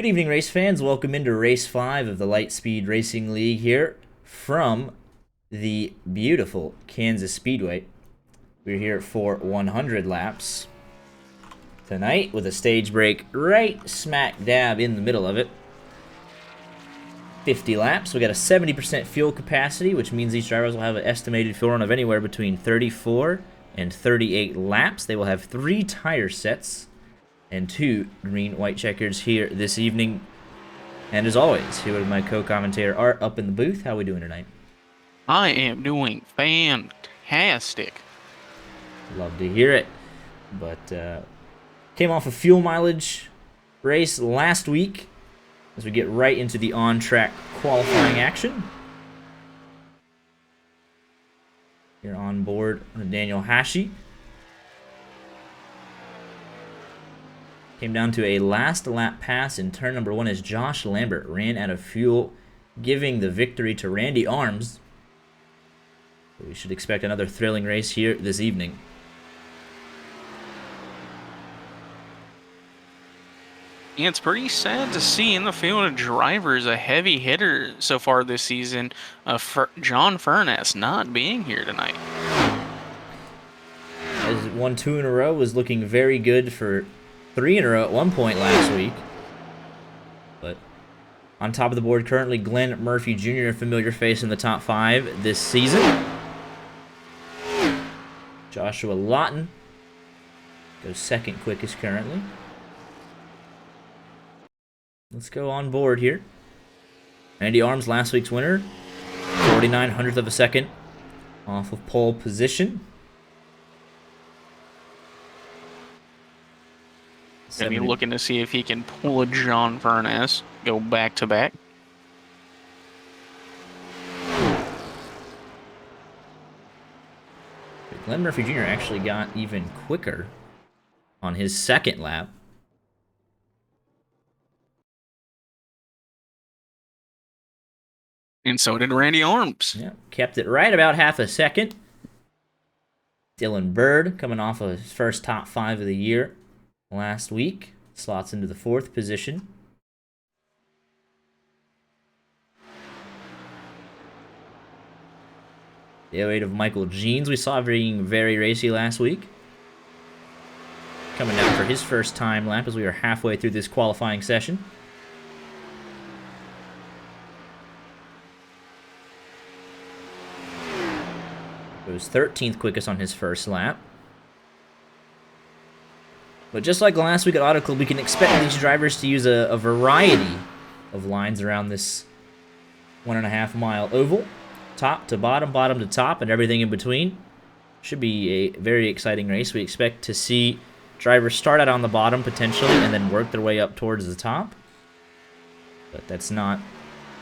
Good evening, race fans. Welcome into Race 5 of the Lightspeed Racing League here from the beautiful Kansas Speedway. We're here for 100 laps tonight with a stage break right smack dab in the middle of it. 50 laps. We got a 70% fuel capacity, which means these drivers will have an estimated fuel run of anywhere between 34 and 38 laps. They will have 3 tire sets and 2 green-white checkers here this evening. And as always, here with my co-commentator Art up in the booth. How are we doing tonight? I am doing fantastic. Love to hear it. But came off a fuel mileage race last week as we get right into the on-track qualifying action. Here on board Daniel Hashi. Came down to a last lap pass in turn number 1 as Josh Lambert ran out of fuel, giving the victory to Randy Arms. So we should expect another thrilling race here this evening. Yeah, it's pretty sad to see in the field of drivers a heavy hitter so far this season, John Furness not being here tonight. As won 2 in a row, was looking very good for 3 in a row at one point last week. But on top of the board currently, Glenn Murphy Jr., a familiar face in the top 5 this season. Joshua Lawton goes second quickest currently. Let's go on board here. Randy Arms, last week's winner, 49/100th of a second off of pole position. Gonna be looking to see if he can pull a John Furness, go back to back. Glenn Murphy Jr. actually got even quicker on his second lap. And so did Randy Arms. Yeah, kept it right about half a second. Dylan Bird, coming off of his first top 5 of the year last week, slots into the 4th position. The 08 of Michael Jeans we saw being very racy last week. Coming down for his first time lap as we are halfway through this qualifying session. It was 13th quickest on his first lap. But just like last week at Auto Club, we can expect these drivers to use a variety of lines around this 1.5 mile oval. Top to bottom, bottom to top, and everything in between. Should be a very exciting race. We expect to see drivers start out on the bottom potentially and then work their way up towards the top. But that's not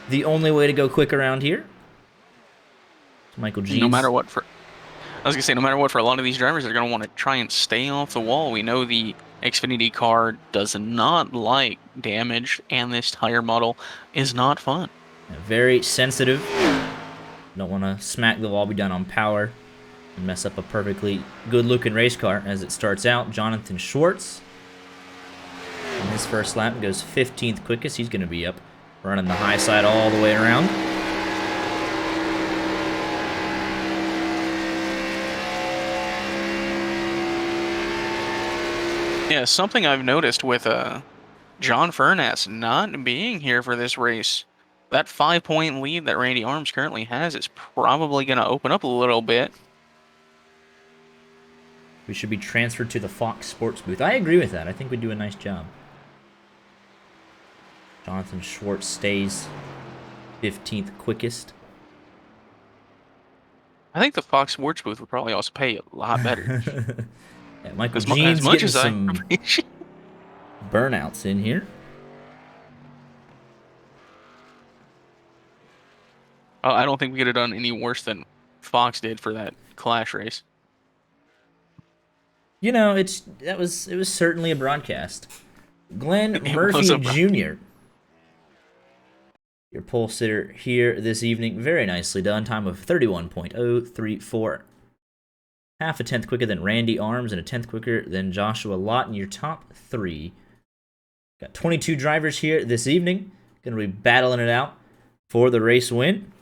the only way to go quick around here. Michael G. No matter what for a lot of these drivers, they're going to want to try and stay off the wall. We know the Xfinity car does not like damage, and this tire model is not fun. Very sensitive. Don't want to smack the wall, be done on power, and mess up a perfectly good-looking race car. As it starts out, Jonathan Schwartz, in his first lap, goes 15th quickest. He's going to be up running the high side all the way around. Yeah, something I've noticed with John Furness not being here for this race, that 5-point lead that Randy Arms currently has is probably going to open up a little bit. We should be transferred to the Fox Sports booth. I agree with that. I think we do a nice job. Jonathan Schwartz stays 15th quickest. I think the Fox Sports booth would probably also pay a lot better. Yeah, Michael Jeans getting some appreciate burnouts in here. I don't think we could have done any worse than Fox did for that Clash race. You know, it was certainly a broadcast. Glenn Murphy Jr., your pole sitter here this evening. Very nicely done. Time of 31.034. Half a tenth quicker than Randy Arms and a tenth quicker than Joshua Lawton. Your top 3 Got 22 drivers here this evening. Going to be battling it out for the race win.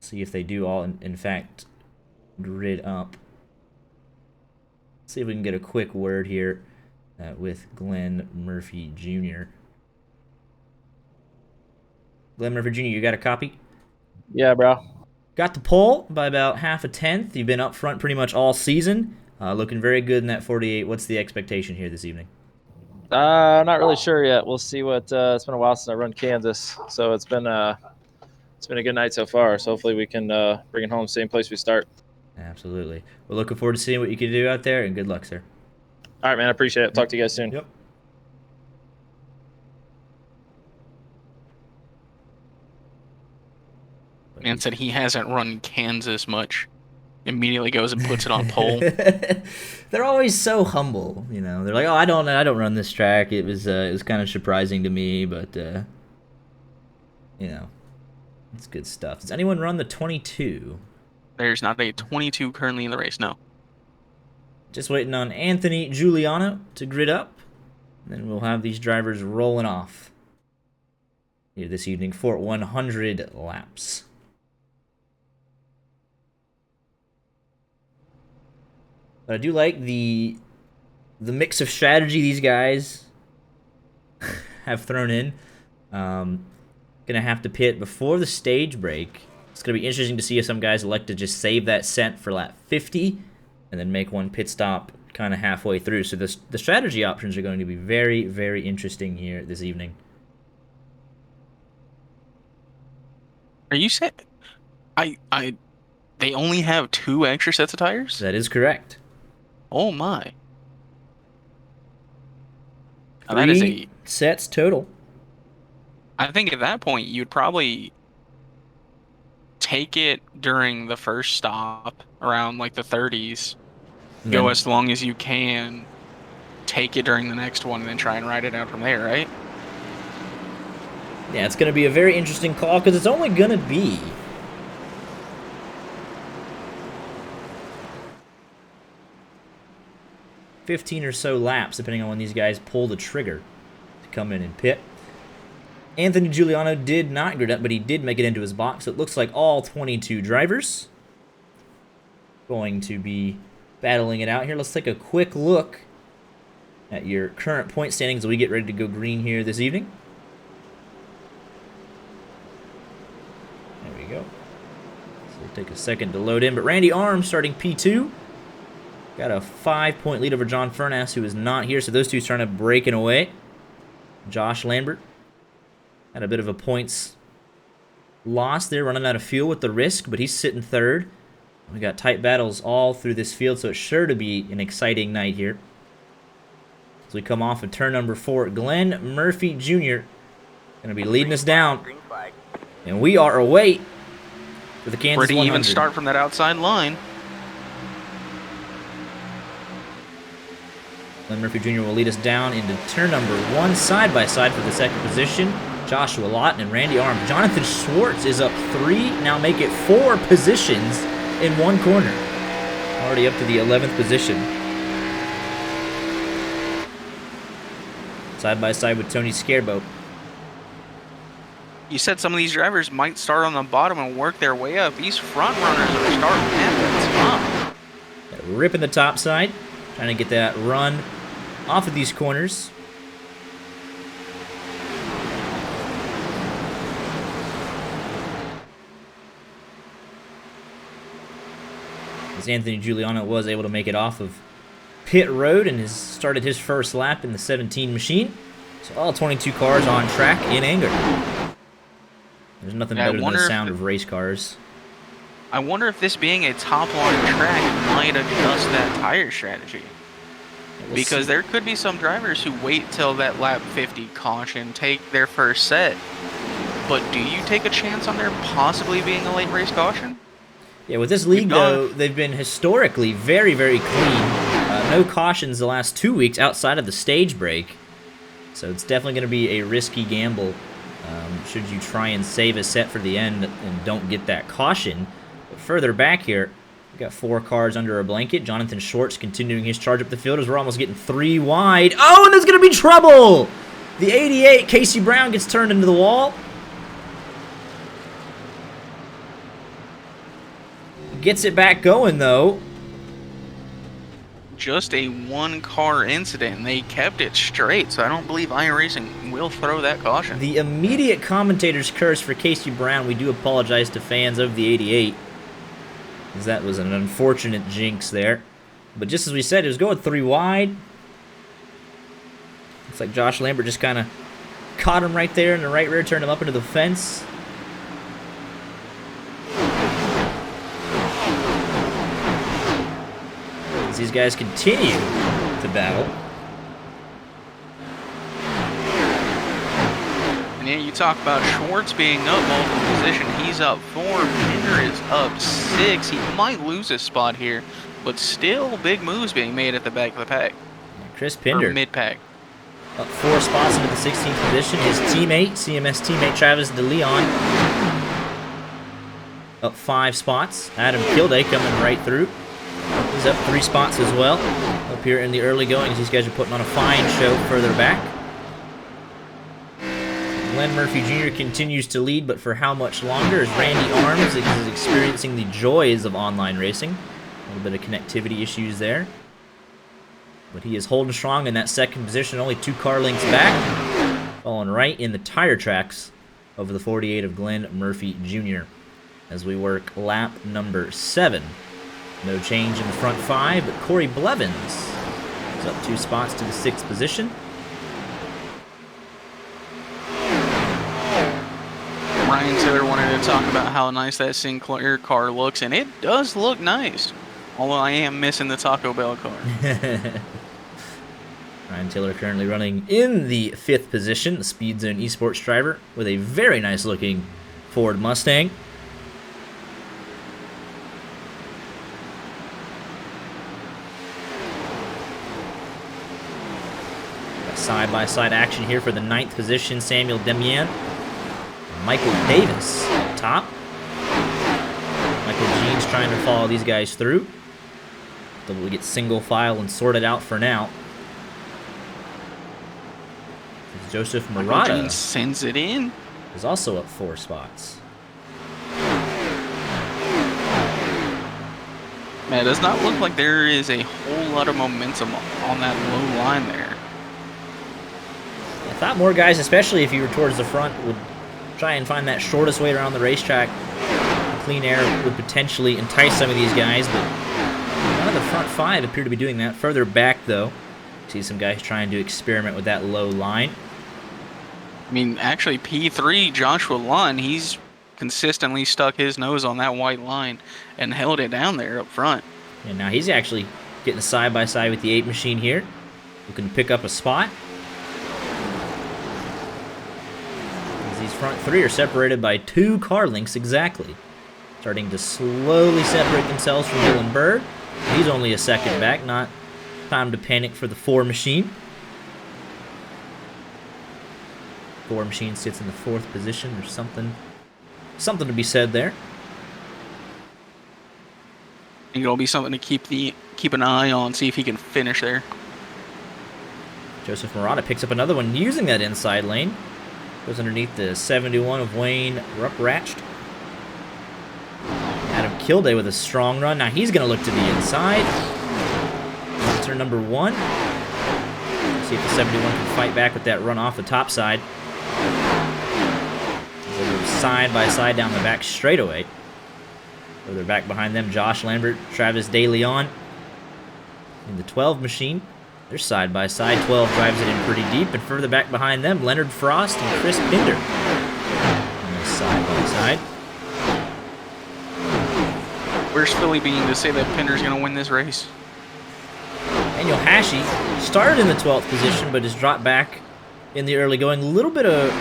See if they do all, in fact, grid up. Let's see if we can get a quick word here with Glenn Murphy Jr. Glenn Murphy Jr., you got a copy? Yeah, bro. Got the pole by about half a tenth. You've been up front pretty much all season. Looking very good in that 48. What's the expectation here this evening? Not really sure yet. We'll see what. It's been a while since I run Kansas, so it's been a good night so far. So hopefully we can bring it home same place we start. Absolutely. We're looking forward to seeing what you can do out there, and good luck, sir. All right, man. I appreciate it. Talk to you guys soon. Yep. Man said he hasn't run Kansas much. Immediately goes and puts it on pole. They're always so humble, you know. They're like, "Oh, I don't run this track. It was kind of surprising to me, but you know, it's good stuff." Does anyone run the 22? There's not a 22 currently in the race, no. Just waiting on Anthony Giuliano to grid up. Then we'll have these drivers rolling off here this evening for 100 laps. But I do like the mix of strategy these guys have thrown in. Gonna have to pit before the stage break. It's gonna be interesting to see if some guys elect to just save that set for lap 50 and then make one pit stop kind of halfway through. So the strategy options are going to be very, very interesting here this evening. Are you saying they only have 2 extra sets of tires? That is correct. Oh my. Now, that is 3 sets total. I think at that point you'd probably take it during the first stop around like the 30s. Go as long as you can, take it during the next one, and then try and ride it out from there, right? Yeah, it's going to be a very interesting call because it's only going to be 15 or so laps, depending on when these guys pull the trigger to come in and pit. Anthony Giuliano did not grid up, but he did make it into his box. So it looks like all 22 drivers going to be battling it out here. Let's take a quick look at your current point standings as we get ready to go green here this evening. There we go. So it'll take a second to load in, but Randy Arms starting P2. Got a 5-point lead over John Furnass, who is not here, so those two trying to break it away. Josh Lambert had a bit of a points loss there, running out of fuel with the risk, but he's sitting third. We got tight battles all through this field, so it's sure to be an exciting night here. As we come off of turn number 4, Glenn Murphy Jr. going to be leading us down. And we are away for the Kansas 100. Ready to even start from that outside line. Glenn Murphy Jr. will lead us down into turn number 1, side by side for the second position. Joshua Lawton and Randy Arms. Jonathan Schwartz is up 3, now make it 4 positions in one corner. Already up to the 11th position. Side by side with Tony Scareboat. You said some of these drivers might start on the bottom and work their way up. These front runners are starting at the top. Ripping the top side, trying to get that run off of these corners. As Anthony Giuliano was able to make it off of pit road and has started his first lap in the 17 machine. So all 22 cars on track in anger. There's nothing better than the sound of race cars. I wonder if this being a top-line track might adjust that tire strategy. Because there could be some drivers who wait till that lap 50 caution, take their first set. But do you take a chance on there possibly being a late race caution? Yeah, with this league, though, they've been historically very, very clean. No cautions the last 2 weeks outside of the stage break. So it's definitely going to be a risky gamble should you try and save a set for the end and don't get that caution. But further back here, We got 4 cars under a blanket. Jonathan Shorts continuing his charge up the field as we're almost getting 3 wide. Oh, and there's going to be trouble! The 88, Casey Brown, gets turned into the wall. Gets it back going, though. Just a 1-car incident, and they kept it straight, so I don't believe iRacing will throw that caution. The immediate commentator's curse for Casey Brown. We do apologize to fans of the 88, as that was an unfortunate jinx there. But just as we said, it was going 3 wide. Looks like Josh Lambert just kind of caught him right there in the right rear, turned him up into the fence. As these guys continue to battle. And yeah, you talk about Schwartz being up multiple position. He's up 4. Pinder is up 6. He might lose his spot here, but still big moves being made at the back of the pack. Chris Pinder. Mid-pack. Up 4 spots into the 16th position. His teammate, CMS teammate Travis DeLeon, up 5 spots. Adam Kilday coming right through. He's up 3 spots as well. Up here in the early goings, these guys are putting on a fine show further back. Glenn Murphy Jr. continues to lead, but for how much longer? As Randy Arms is experiencing the joys of online racing. A little bit of connectivity issues there. But he is holding strong in that second position, only 2 car lengths back. Falling right in the tire tracks of the 48 of Glenn Murphy Jr. as we work lap number 7. No change in the front 5, but Corey Blevins is up 2 spots to the 6th position. Ryan Taylor wanted to talk about how nice that Sinclair car looks, and it does look nice. Although I am missing the Taco Bell car. Ryan Taylor currently running in the 5th position, the Speed Zone Esports driver, with a very nice looking Ford Mustang. Side-by-side action here for the 9th position, Samuel Demian. Michael Davis up top. Michael Jeans trying to follow these guys through. Until we get single file and sorted out for now. Joseph Murata sends it in. is also up 4 spots. Man, it does not look like there is a whole lot of momentum on that low line there. I thought more guys, especially if you were towards the front, would try and find that shortest way around the racetrack. Clean air would potentially entice some of these guys, but none of the front 5 appear to be doing that. Further back, though, see some guys trying to experiment with that low line. I mean, actually, P3, Joshua Lund, he's consistently stuck his nose on that white line and held it down there up front. And now he's actually getting side-by-side with the 8 machine here, looking to pick up a spot. These front 3 are separated by 2 car lengths exactly. Starting to slowly separate themselves from Dylan Bird. He's only a second back, not time to panic for the 4 machine. 4 machine sits in the 4th position. There's something to be said there. I think it'll be something to keep an eye on, see if he can finish there. Joseph Murata picks up another one using that inside lane. Goes underneath the 71 of Wayne Ruppratched. Adam Kilday with a strong run. Now he's going to look to the inside. Turn number 1. See if the 71 can fight back with that run off the top side. Side by side down the back straightaway. Further back behind them, Josh Lambert, Travis DeLeon. In the 12 machine. They're side by side. 12 drives it in pretty deep, and further back behind them, Leonard Frost and Chris Pinder. And side by side. Where's Philly Bean to say that Pinder's going to win this race? Daniel Hashi started in the 12th position, but has dropped back in the early going. A little bit of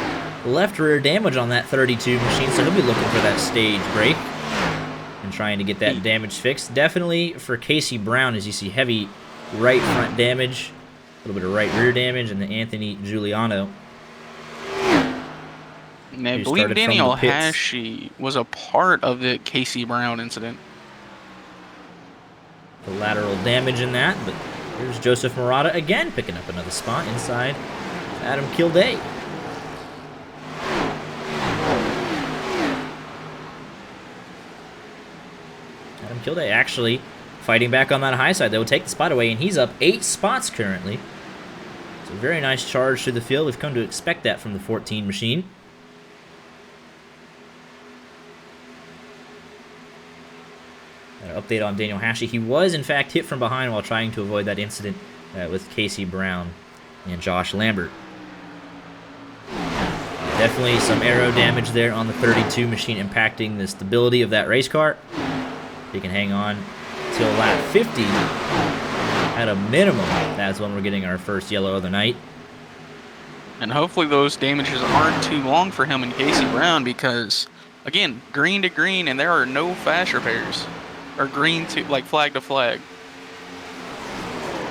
left rear damage on that 32 machine, so he'll be looking for that stage break and trying to get that damage fixed. Definitely for Casey Brown, as you see heavy right front damage, a little bit of right rear damage, and the Anthony Giuliano. And I believe Daniel Hashi was a part of the Casey Brown incident. collateral damage in that, but here's Joseph Murata again picking up another spot inside Adam Kilday. Adam Kilday actually fighting back on that high side. They will take the spot away, and he's up 8 spots currently. It's a very nice charge through the field. We've come to expect that from the 14 machine. An update on Daniel Hashi. He was, in fact, hit from behind while trying to avoid that incident with Casey Brown and Josh Lambert. Definitely some aero damage there on the 32 machine, impacting the stability of that race car. If he can hang on till lap 50, at a minimum, that's when we're getting our first yellow of the night. And hopefully those damages aren't too long for him and Casey Brown, because, again, green to green, and there are no fast repairs. Or green to, like, flag to flag.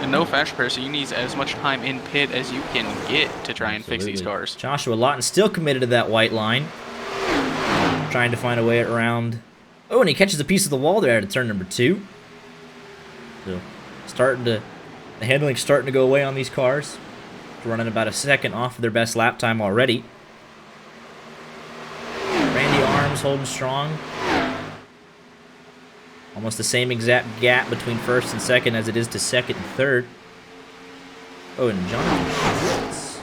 And no fast repairs, so you need as much time in pit as you can get to try and fix these cars. Joshua Lawton still committed to that white line. Trying to find a way around. Oh, and he catches a piece of the wall there at turn number 2. So, the handling's starting to go away on these cars. They're running about a second off of their best lap time already. Randy Arms holding strong. Almost the same exact gap between first and second as it is to second and third. Oh, and Jonathan Schwartz.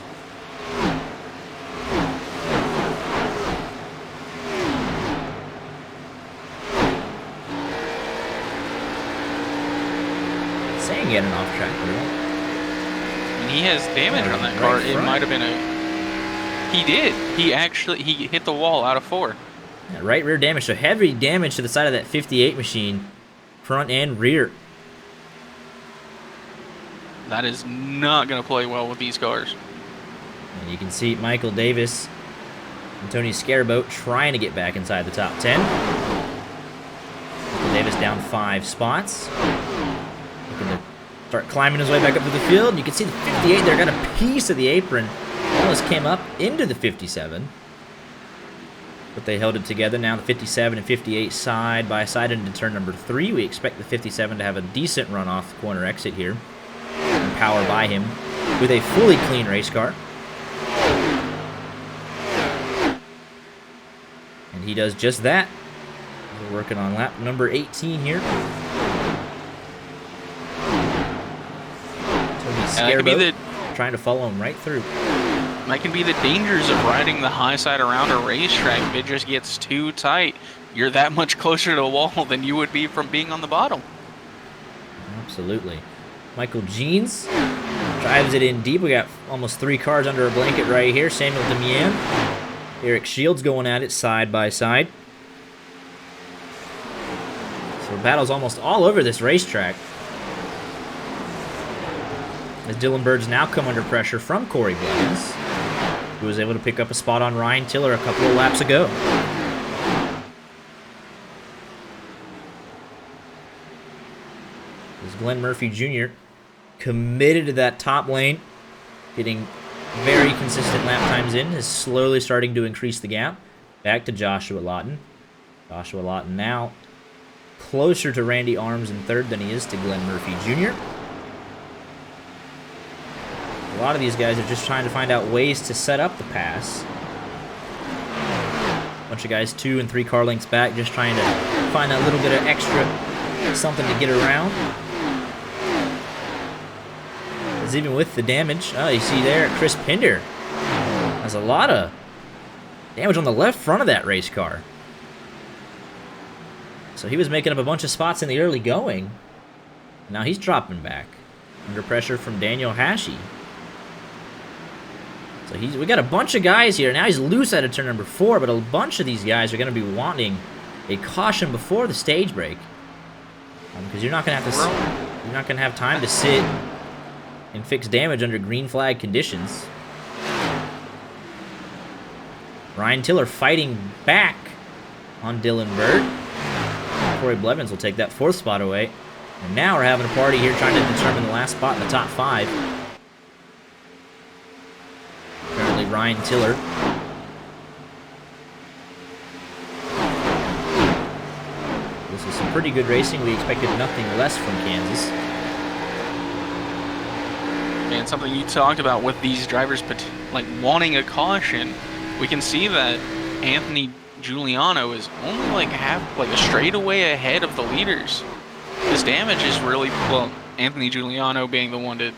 Saying he had an off-track wheel. And he has damage on that car. It might have been a... He did. He hit the wall out of 4. Yeah, right rear damage, so heavy damage to the side of that 58 machine, front and rear. That is not going to play well with these cars. And you can see Michael Davis and Tony Scarboat trying to get back inside the top 10. Michael Davis down 5 spots. Looking to start climbing his way back up to the field. You can see the 58 there got a piece of the apron. Almost came up into the 57. But they held it together. Now the 57 and 58 side by side into turn number 3. We expect the 57 to have a decent run off the corner exit here. And power by him with a fully clean race car. And he does just that. We're working on lap number 18 here. Tony Scarboat trying to follow him right through. That can be the dangers of riding the high side around a racetrack. If it just gets too tight, you're that much closer to the wall than you would be from being on the bottom. Absolutely. Michael Jeans drives it in deep. We got almost 3 cars under a blanket right here. Samuel Demian, Eric Shields going at it side by side. So battle's almost all over this racetrack. As Dylan Bird's now come under pressure from Corey Blevins, who was able to pick up a spot on Ryan Tiller a couple of laps ago. As Glenn Murphy Jr. committed to that top lane, getting very consistent lap times in, is slowly starting to increase the gap. Back to Joshua Lawton. Joshua Lawton now closer to Randy Arms in third than he is to Glenn Murphy Jr. A lot of these guys are just trying to find out ways to set up the pass. A bunch of guys 2 and 3 car lengths back, just trying to find that little bit of extra something to get around. Because even with the damage, you see there, Chris Pinder has a lot of damage on the left front of that race car. So he was making up a bunch of spots in the early going. Now he's dropping back under pressure from Daniel Hashi. So we got a bunch of guys here. Now he's loose out of turn number 4, but a bunch of these guys are going to be wanting a caution before the stage break, because you're not going to have time to sit and fix damage under green flag conditions. Ryan Tiller fighting back on Dylan Bird. Corey Blevins will take that 4th spot away. And now we're having a party here trying to determine the last spot in the top 5. Apparently Ryan Tiller will This is some pretty good racing. We expected nothing less from Kansas. And something you talked about with these drivers, like wanting a caution, we can see that Anthony Giuliano is only like a straightaway ahead of the leaders. His damage is really, well, Anthony Giuliano being the one to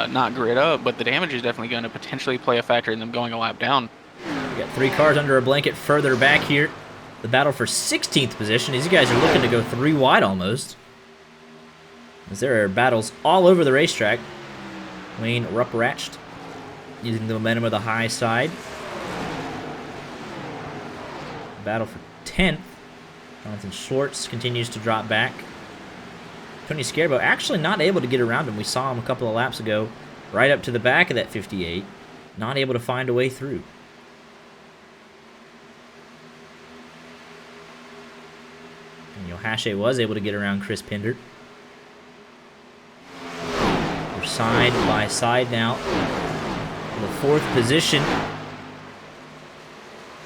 not grid up, but the damage is definitely going to potentially play a factor in them going a lap down. We got 3 cars under a blanket further back here. The battle for 16th position. These guys are looking to go 3 wide almost. As there are battles all over the racetrack. Wayne Rupprecht using the momentum of the high side. Battle for 10th. Jonathan Schwartz continues to drop back. Tony Scarbo actually not able to get around him. We saw him a couple of laps ago, right up to the back of that 58. Not able to find a way through. And Yohashe was able to get around Chris Pinder. They're side by side now. In the 4th position.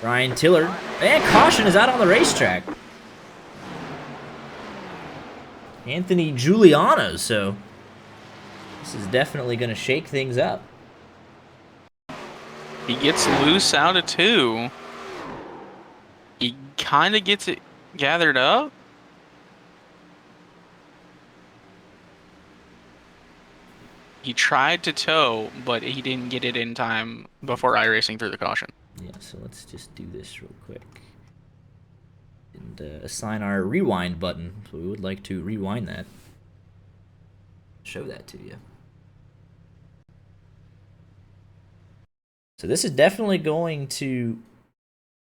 Ryan Tiller. And caution is out on the racetrack. Anthony Giuliano, so this is definitely going to shake things up. He gets loose out of 2. He kind of gets it gathered up. He tried to tow, but he didn't get it in time before iRacing through the caution. Yeah, so let's just do this real quick. And assign our rewind button. So we would like to rewind that. Show that to you. So this is definitely going to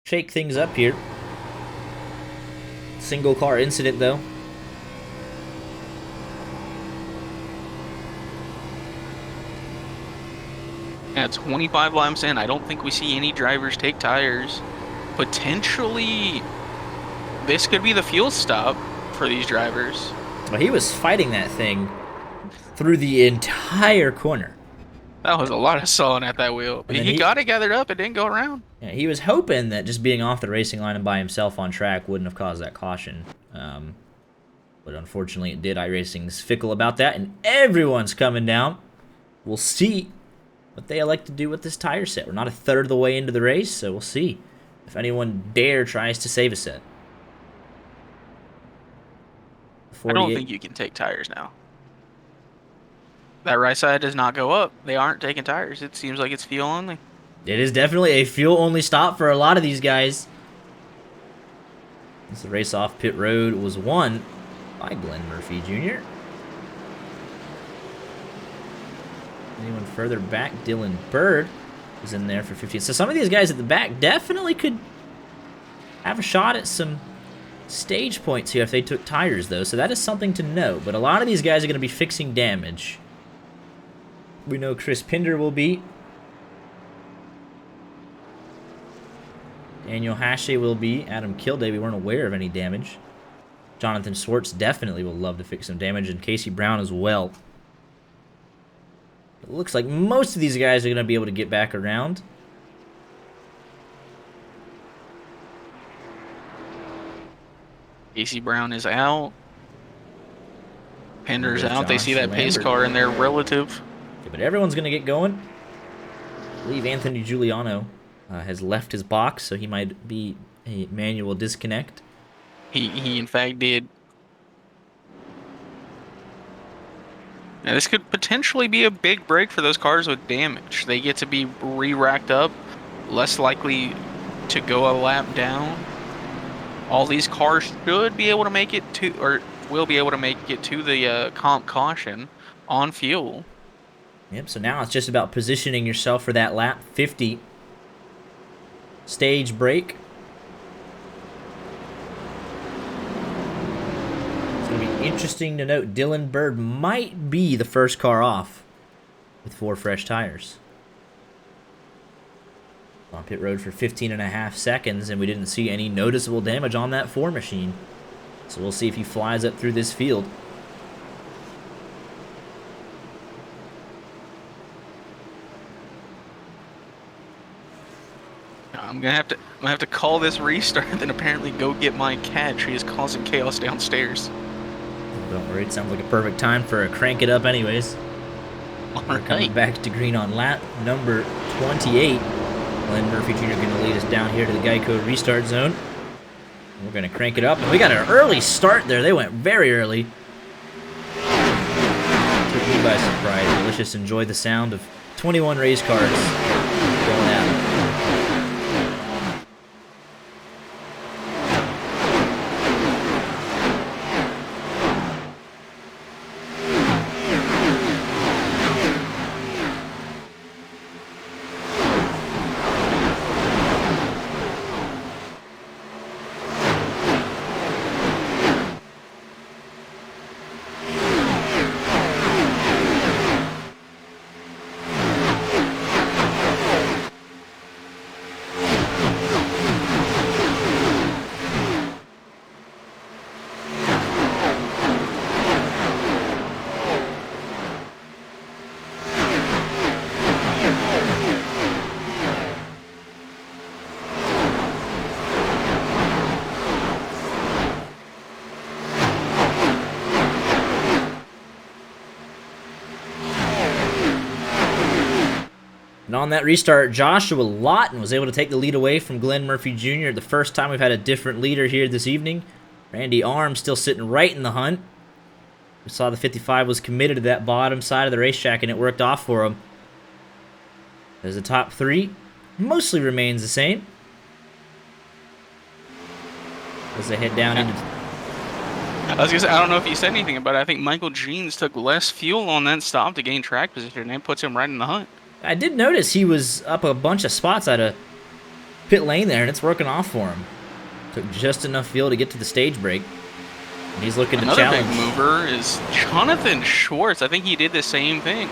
shake things up here. Single car incident though. At 25 laps in, I don't think we see any drivers take tires. Potentially, this could be the fuel stop for these drivers. Well, he was fighting that thing through the entire corner. That was a lot of sawing at that wheel. He got it gathered up. It didn't go around. Yeah, he was hoping that just being off the racing line and by himself on track wouldn't have caused that caution. But unfortunately it did. iRacing's fickle about that, and everyone's coming down. We'll see what they elect to do with this tire set. We're not a third of the way into the race, so we'll see if anyone tries to save a set. I don't think you can take tires now. That right side does not go up. They aren't taking tires. It seems like it's fuel only. It is definitely a fuel-only stop for a lot of these guys. This race off pit road was won by Glenn Murphy Jr. Anyone further back? Dylan Bird was in there for 15. So some of these guys at the back definitely could have a shot at some stage points here if they took tires, though. So that is something to know. But a lot of these guys are going to be fixing damage. We know Chris Pinder will be. Daniel Hashe will be. Adam Kilday, we weren't aware of any damage. Jonathan Schwartz definitely will love to fix some damage, and Casey Brown as well. It looks like most of these guys are going to be able to get back around. Casey Brown is out. Pinder's out. They see that Lambert. pace car in their relative. Okay, but everyone's going to get going. I believe Anthony Giuliano has left his box, so he might be a manual disconnect. He in fact did. Now this could potentially be a big break for those cars with damage. They get to be re-racked up, less likely to go a lap down. All these cars should be able to make it to, or will be able to make it to the comp caution on fuel. Yep, so now it's just about positioning yourself for that lap 50 stage break. It's going to be interesting to note Dylan Bird might be the first car off with 4 fresh tires. On pit road for 15.5 seconds, and we didn't see any noticeable damage on that 4 machine. So we'll see if he flies up through this field. I'm gonna have to call this restart, then apparently go get my cat. She is causing chaos downstairs. Don't worry, it sounds like a perfect time for a crank it up anyways. We're coming back to green on lap number 28. Glenn Murphy Jr. going to lead us down here to the Geico restart zone. We're going to crank it up, and we got an early start there. They went very early. Took me by surprise. Delicious. Enjoy the sound of 21 race cars going at it. And on that restart, Joshua Lawton was able to take the lead away from Glenn Murphy Jr. The first time we've had a different leader here this evening. Randy Arms still sitting right in the hunt. We saw the 55 was committed to that bottom side of the racetrack, and it worked off for him. As the top three mostly remains the same. As they head down into... I was gonna say, I don't know if you said anything about it. I think Michael Jeans took less fuel on that stop to gain track position, and it puts him right in the hunt. I did notice he was up a bunch of spots out of pit lane there, and it's working off for him. Took just enough fuel to get to the stage break. And he's looking to challenge. Another big mover is Jonathan Schwartz. I think he did the same thing.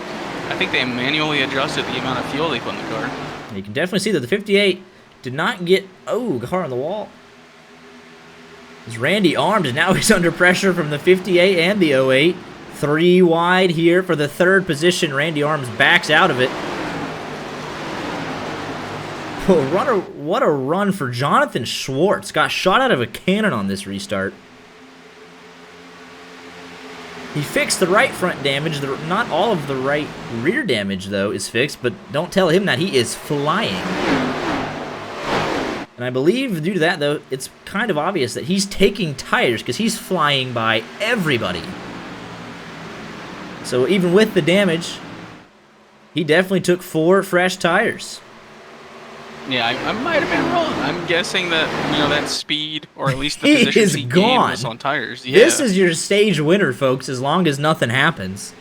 I think they manually adjusted the amount of fuel they put in the car. You can definitely see that the 58 did not get... Oh, car on the wall. It's Randy Arms, and now he's under pressure from the 58 and the 08. 3 wide here for the third position. Randy Arms backs out of it. What a run for Jonathan Schwartz. Got shot out of a cannon on this restart. He fixed the right front damage. Not all of the right rear damage, though, is fixed, but don't tell him that. He is flying. And I believe due to that, though, it's kind of obvious that he's taking tires because he's flying by everybody. So even with the damage, he definitely took 4 fresh tires. Yeah, I might have been wrong. I'm guessing that, that speed, or at least the positions he gained was on tires. Yeah. This is your stage winner, folks, as long as nothing happens.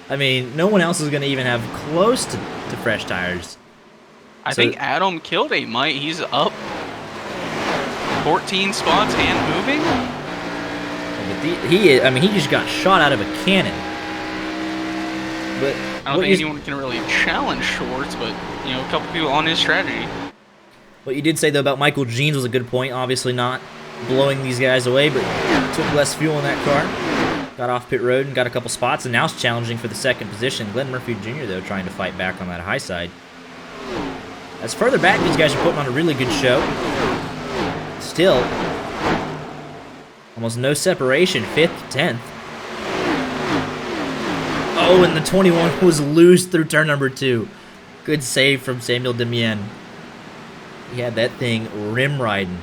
I mean, no one else is going to even have close to fresh tires. I think Adam Kilday might. He's up 14 spots and moving. But he just got shot out of a cannon. But I don't think anyone can really challenge Schwartz, but, a couple people on his strategy. What you did say, though, about Michael Jeans was a good point. Obviously not blowing these guys away, but took less fuel in that car. Got off pit road and got a couple spots, and now it's challenging for the second position. Glenn Murphy Jr., though, trying to fight back on that high side. As further back, these guys are putting on a really good show. Still, almost no separation, 5th, 10th. Oh, and the 21 was loose through turn number 2. Good save from Samuel Demien. He had that thing rim riding.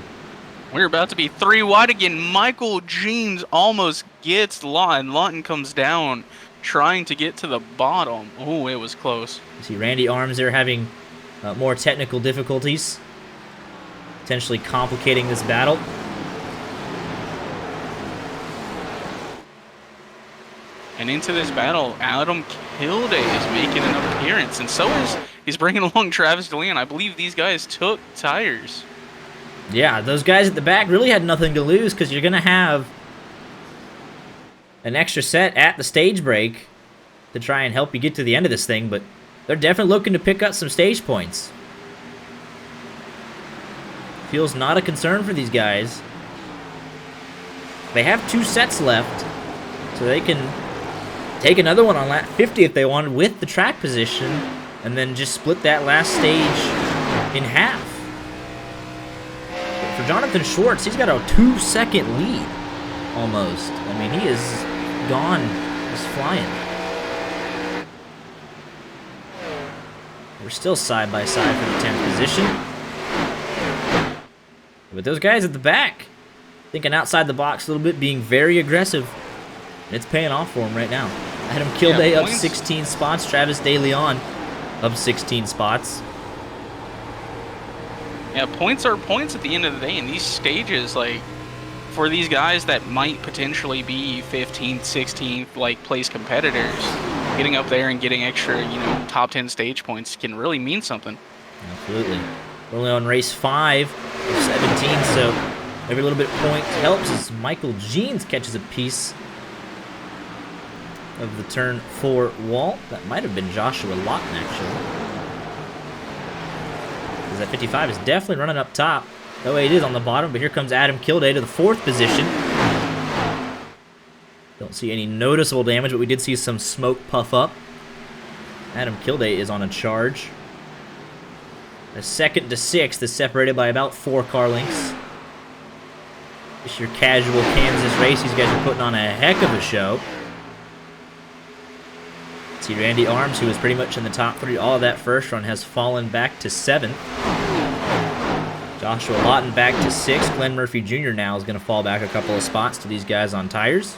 We're about to be 3 wide again. Michael Jeans almost gets Lawton. Lawton comes down, trying to get to the bottom. Oh, it was close. You see Randy Arms there having more technical difficulties, potentially complicating this battle. And into this battle, Adam Kilday is making an appearance, and so he's bringing along Travis DeLeon. I believe these guys took tires. Yeah, those guys at the back really had nothing to lose because you're going to have an extra set at the stage break to try and help you get to the end of this thing, but they're definitely looking to pick up some stage points. Fuel's not a concern for these guys. They have 2 sets left, so they can take another one on lap 50 if they wanted with the track position, and then just split that last stage in half. for Jonathan Schwartz, he's got a 2-second lead, almost. I mean, he is gone. He's flying. We're still side by side for the 10th position. But those guys at the back, thinking outside the box a little bit, being very aggressive. And it's paying off for him right now. Adam Kilday up 16 spots. Travis DeLeon up 16 spots. Yeah, points are points at the end of the day. In these stages, like, for these guys that might potentially be 15th, 16th, like, place competitors, getting up there and getting extra, you know, top 10 stage points can really mean something. Absolutely. We're only on race 5 of 17, so every little bit of point helps as Michael Jeans catches a piece of the turn 4 wall. That might have been Joshua Lawton, actually. Because that 55 is definitely running up top. Oh, it is on the bottom, but here comes Adam Kilday to the 4th position. Don't see any noticeable damage, but we did see some smoke puff up. Adam Kilday is on a charge. A 2nd to 6th is separated by about 4 car lengths. Just your casual Kansas race. These guys are putting on a heck of a show. See, Randy Arms, who was pretty much in the top 3 all of that first run, has fallen back to 7th. Joshua Lawton back to 6th. Glenn Murphy Jr. now is going to fall back a couple of spots to these guys on tires.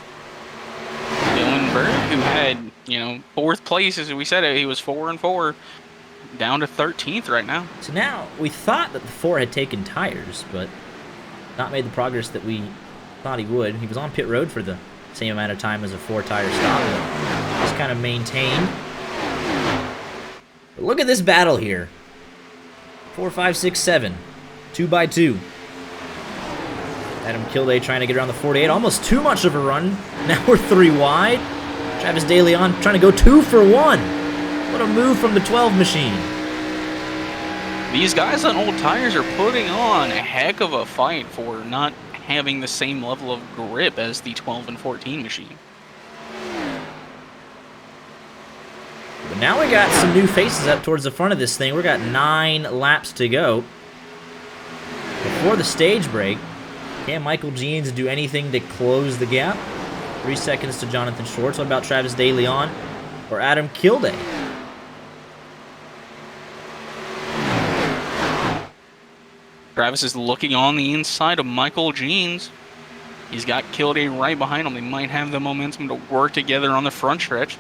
Dylan Bird, who had, you know, 4th place, as we said, he was 4-4, down to 13th right now. So now, we thought that the 4 had taken tires, but not made the progress that we thought he would. He was on pit road for the same amount of time as a 4-tire stop, but just kind of maintained. But look at this battle here. 4, 5, 6, 7. 2 by 2. Adam Kilday trying to get around the 48. Almost too much of a run. Now we're 3 wide. Travis DeLeon trying to go 2 for 1. What a move from the 12 machine. These guys on old tires are putting on a heck of a fight for not having the same level of grip as the 12 and 14 machine. But now we got some new faces up towards the front of this thing. We got 9 laps to go. Before the stage break, can Michael Jeans do anything to close the gap? 3 seconds to Jonathan Schwartz. What about Travis DeLeon or Adam Kilday? Travis is looking on the inside of Michael Jeans. He's got Kilday right behind him. They might have the momentum to work together on the front stretch.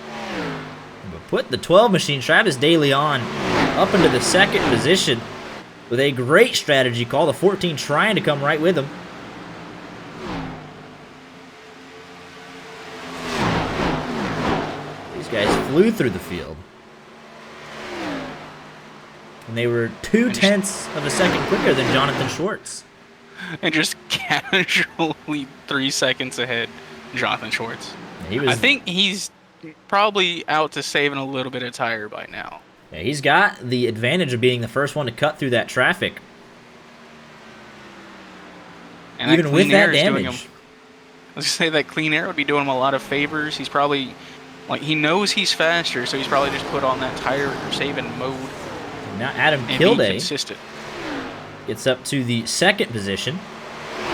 But put the 12 machine, Travis DeLeon, up into the 2nd position with a great strategy call. The 14 trying to come right with him. These guys flew through the field. And they were 0.2 of a second quicker than Jonathan Schwartz. And just casually 3 seconds ahead, Jonathan Schwartz. I think he's probably out to saving a little bit of tire by now. Yeah, he's got the advantage of being the first one to cut through that traffic. And even with that damage. I was going to say that clean air would be doing him a lot of favors. He's probably, like, he knows he's faster, so he's probably just put on that tire saving mode. Now Adam Kilday gets up to the 2nd position.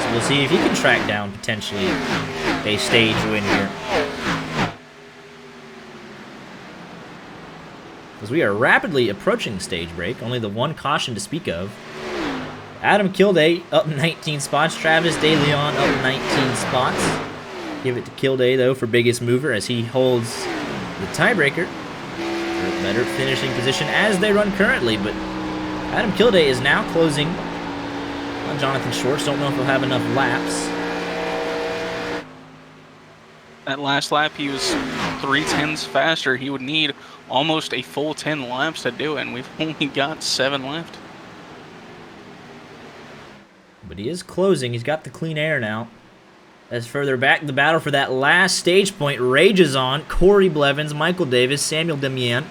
So we'll see if he can track down potentially a stage win here. As we are rapidly approaching the stage break, only the 1 caution to speak of. Adam Kilday up 19 spots, Travis DeLeon up 19 spots. Give it to Kilday though for biggest mover as he holds the tiebreaker. Better finishing position as they run currently, but Adam Kilday is now closing on Jonathan Schwartz. Don't know if he'll have enough laps. That last lap, he was 3/10 faster. He would need almost a full 10 laps to do it, and we've only got 7 left. But he is closing. He's got the clean air now. As further back, the battle for that last stage point rages on. Corey Blevins, Michael Davis, Samuel Demian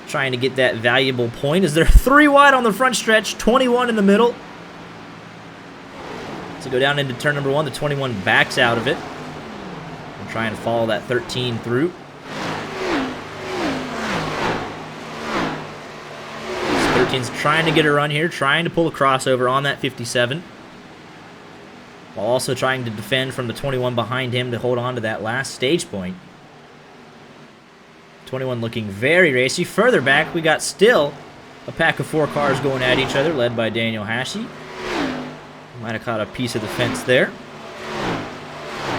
trying to get that valuable point as they're 3 wide on the front stretch, 21 in the middle. To go down into turn number 1, the 21 backs out of it. And trying to follow that 13 through. Watkins trying to get a run here, trying to pull a crossover on that 57, while also trying to defend from the 21 behind him to hold on to that last stage point. 21 looking very racy. Further back, we got still a pack of 4 cars going at each other, led by Daniel Hashi. Might have caught a piece of the fence there.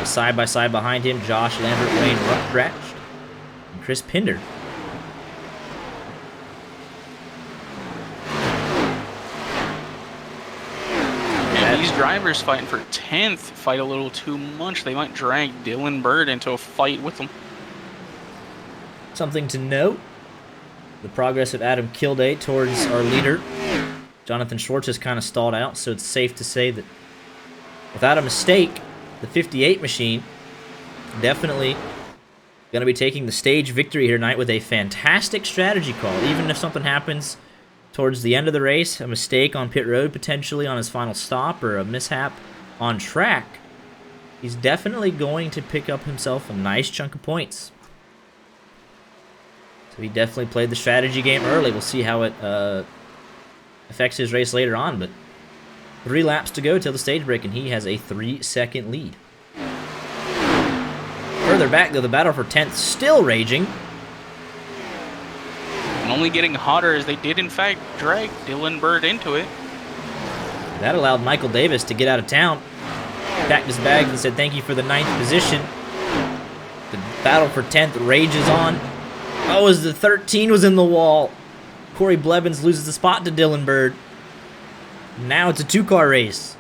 Side by side behind him, Josh Lambert, Wayne Ruckratch, and Chris Pinder. And these drivers fighting for 10th fight a little too much. They might drag Dylan Bird into a fight with them. Something to note, the progress of Adam Kilday towards our leader. Jonathan Schwartz has kind of stalled out, so it's safe to say that without a mistake, the 58 machine definitely going to be taking the stage victory here tonight with a fantastic strategy call. Even if something happens towards the end of the race, a mistake on pit road potentially on his final stop or a mishap on track, he's definitely going to pick up himself a nice chunk of points. So he definitely played the strategy game early. We'll see how it affects his race later on, but 3 laps to go till the stage break, and he has a 3-second lead. Further back, though, the battle for 10th still raging. And only getting hotter as they did, in fact, drag Dylan Bird into it. That allowed Michael Davis to get out of town. Packed his bags and said thank you for the 9th position. The battle for 10th rages on. Oh, as the 13 was in the wall. Corey Blevins loses the spot to Dylan Bird. Now it's a 2-car race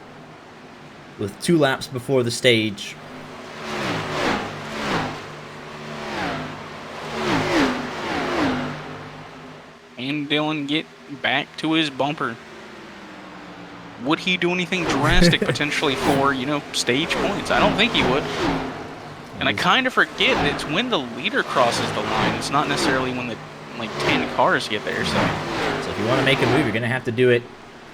with 2 laps before the stage. And Dylan get back to his bumper. Would he do anything drastic potentially for, you know, stage points? I don't think he would. And I kind of forget that it's when the leader crosses the line. It's not necessarily when the, like, 10 cars get there. So if you want to make a move, you're going to have to do it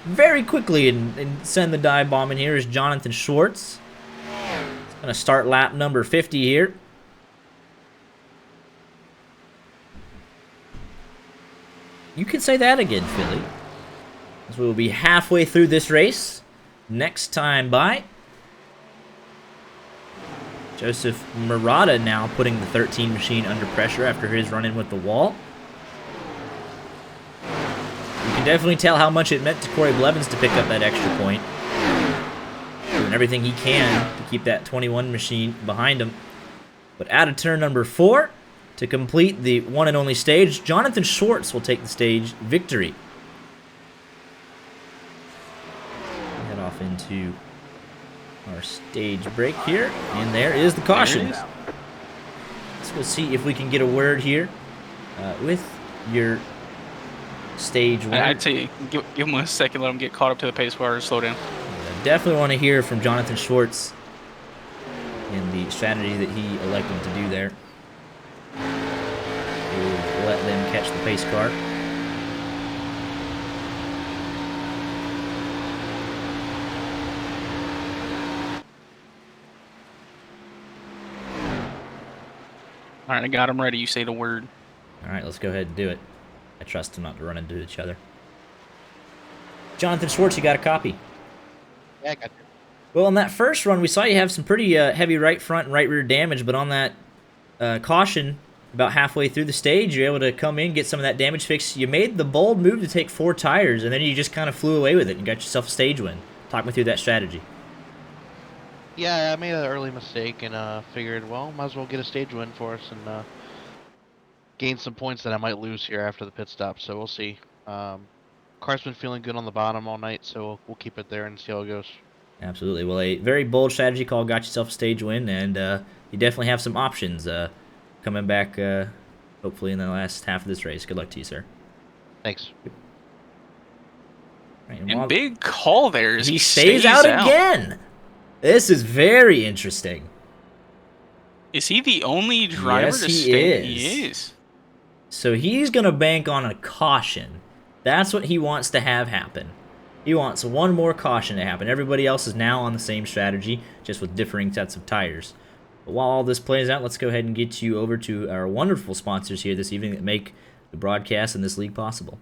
very quickly and send the dive bomb in. Here is Jonathan Schwartz. He's going to start lap number 50 here. You can say that again, Philly. As we will be halfway through this race. Next time by. Joseph Murata now putting the 13 machine under pressure after his run-in with the wall. You can definitely tell how much it meant to Corey Blevins to pick up that extra point. Doing everything he can to keep that 21 machine behind him. But out of turn number 4, to complete the one and only stage, Jonathan Schwartz will take the stage victory. Head off into our stage break here, and there is the caution. Let's go see if we can get a word here with your stage one. I'd say give him a second, let him get caught up to the pace car and slow down. I definitely want to hear from Jonathan Schwartz in the strategy that he elected to do there. We'll let them catch the pace car. All right, I got him ready. You say the word. All right, let's go ahead and do it. I trust them not to run into each other. Jonathan Schwartz, you got a copy? Yeah, I got you. Well, on that first run, we saw you have some pretty heavy right front and right rear damage, but on that caution, about halfway through the stage, you're able to come in, get some of that damage fixed. You made the bold move to take 4 tires, and then you just kind of flew away with it and got yourself a stage win. Talk me through that strategy. Yeah, I made an early mistake and figured, well, might as well get a stage win for us and gain some points that I might lose here after the pit stop. So we'll see. Car's been feeling good on the bottom all night, so we'll keep it there and see how it goes. Absolutely. Well, a very bold strategy call got yourself a stage win, and you definitely have some options coming back, hopefully, in the last half of this race. Good luck to you, sir. Thanks. Right, And big call there as he stays out again. This is very interesting. Is he the only driver Yes, to he stay? is. He is. So he's going to bank on a caution. That's what he wants to have happen. He wants one more caution to happen. Everybody else is now on the same strategy, just with differing sets of tires. But while all this plays out, let's go ahead and get you over to our wonderful sponsors here this evening that make the broadcast and this league possible.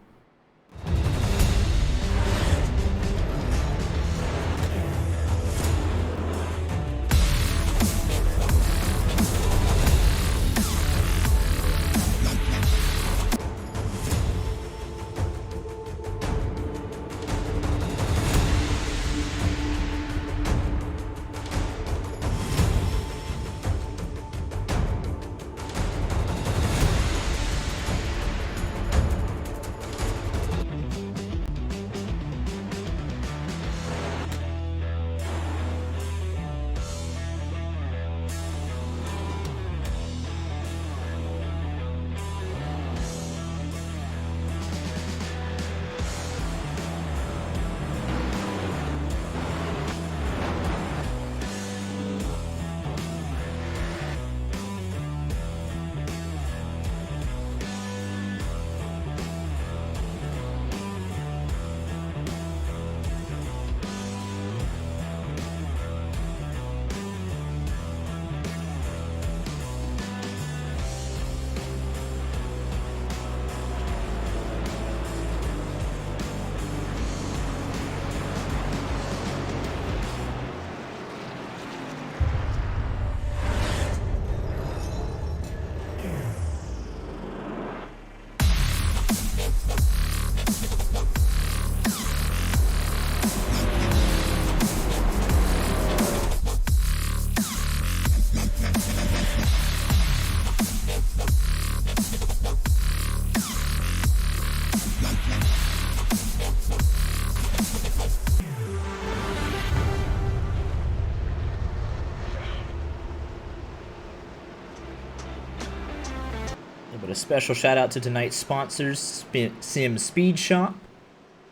Special shout out to tonight's sponsors, Sim Speed Shop,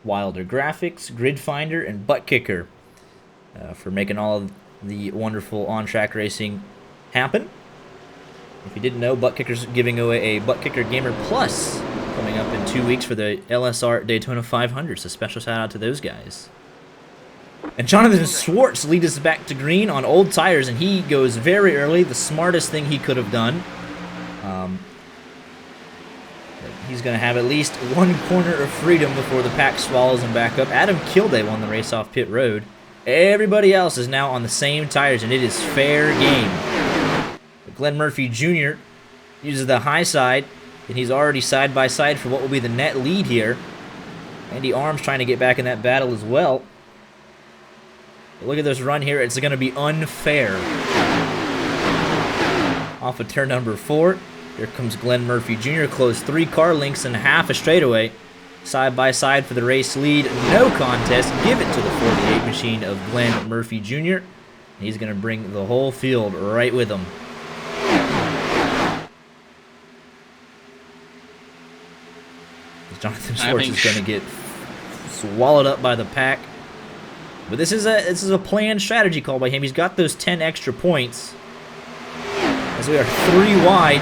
Wilder Graphics, Grid Finder, and Butt Kicker for making all of the wonderful on-track racing happen. If you didn't know, Butt Kicker's giving away a Butt Kicker Gamer Plus coming up in 2 weeks for the LSR Daytona 500, so special shout out to those guys. And Jonathan Schwartz leads us back to green on old tires, and he goes very early, the smartest thing he could have done. He's going to have at least one corner of freedom before the pack swallows him back up. Adam Kilday won the race off pit road. Everybody else is now on the same tires, and it is fair game. But Glenn Murphy Jr. uses the high side, and he's already side by side for what will be the net lead here. Andy Arms trying to get back in that battle as well. But look at this run here. It's going to be unfair. Off of turn number 4. Here comes Glenn Murphy Jr. Close 3 car lengths and half a straightaway. Side by side for the race lead. No contest. Give it to the 48 machine of Glenn Murphy Jr. He's going to bring the whole field right with him. Jonathan Schwartz is going to get swallowed up by the pack. But this is a planned strategy call by him. He's got those 10 extra points. As we are 3 wide.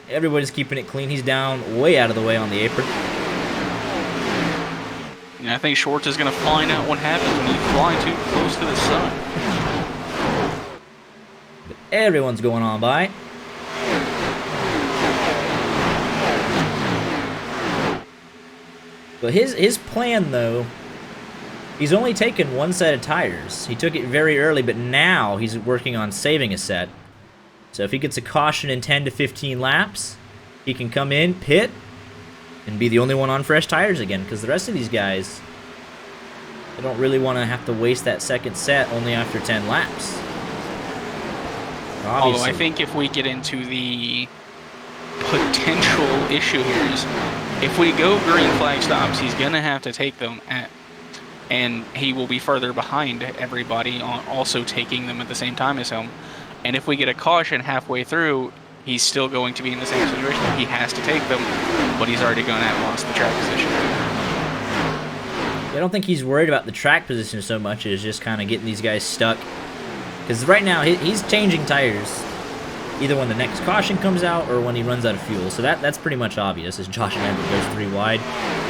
Everybody's keeping it clean. He's down way out of the way on the apron. And I think Schwartz is going to find out what happens when you fly too close to the sun. But everyone's going on by. But his plan, though, he's only taken 1 set of tires. He took it very early, but now he's working on saving a set. So if he gets a caution in 10 to 15 laps, he can come in, pit, and be the only one on fresh tires again. Because the rest of these guys, they don't really want to have to waste that second set only after 10 laps. Obviously. Although I think if we get into the potential issue here is, if we go green flag stops, he's going to have to take them and he will be further behind everybody on also taking them at the same time as him. And if we get a caution halfway through, he's still going to be in the same situation. He has to take them, but he's already going to have lost the track position. I don't think he's worried about the track position so much as just kind of getting these guys stuck. Because right now, he's changing tires either when the next caution comes out or when he runs out of fuel. So that's pretty much obvious as Josh Lambert goes 3 wide.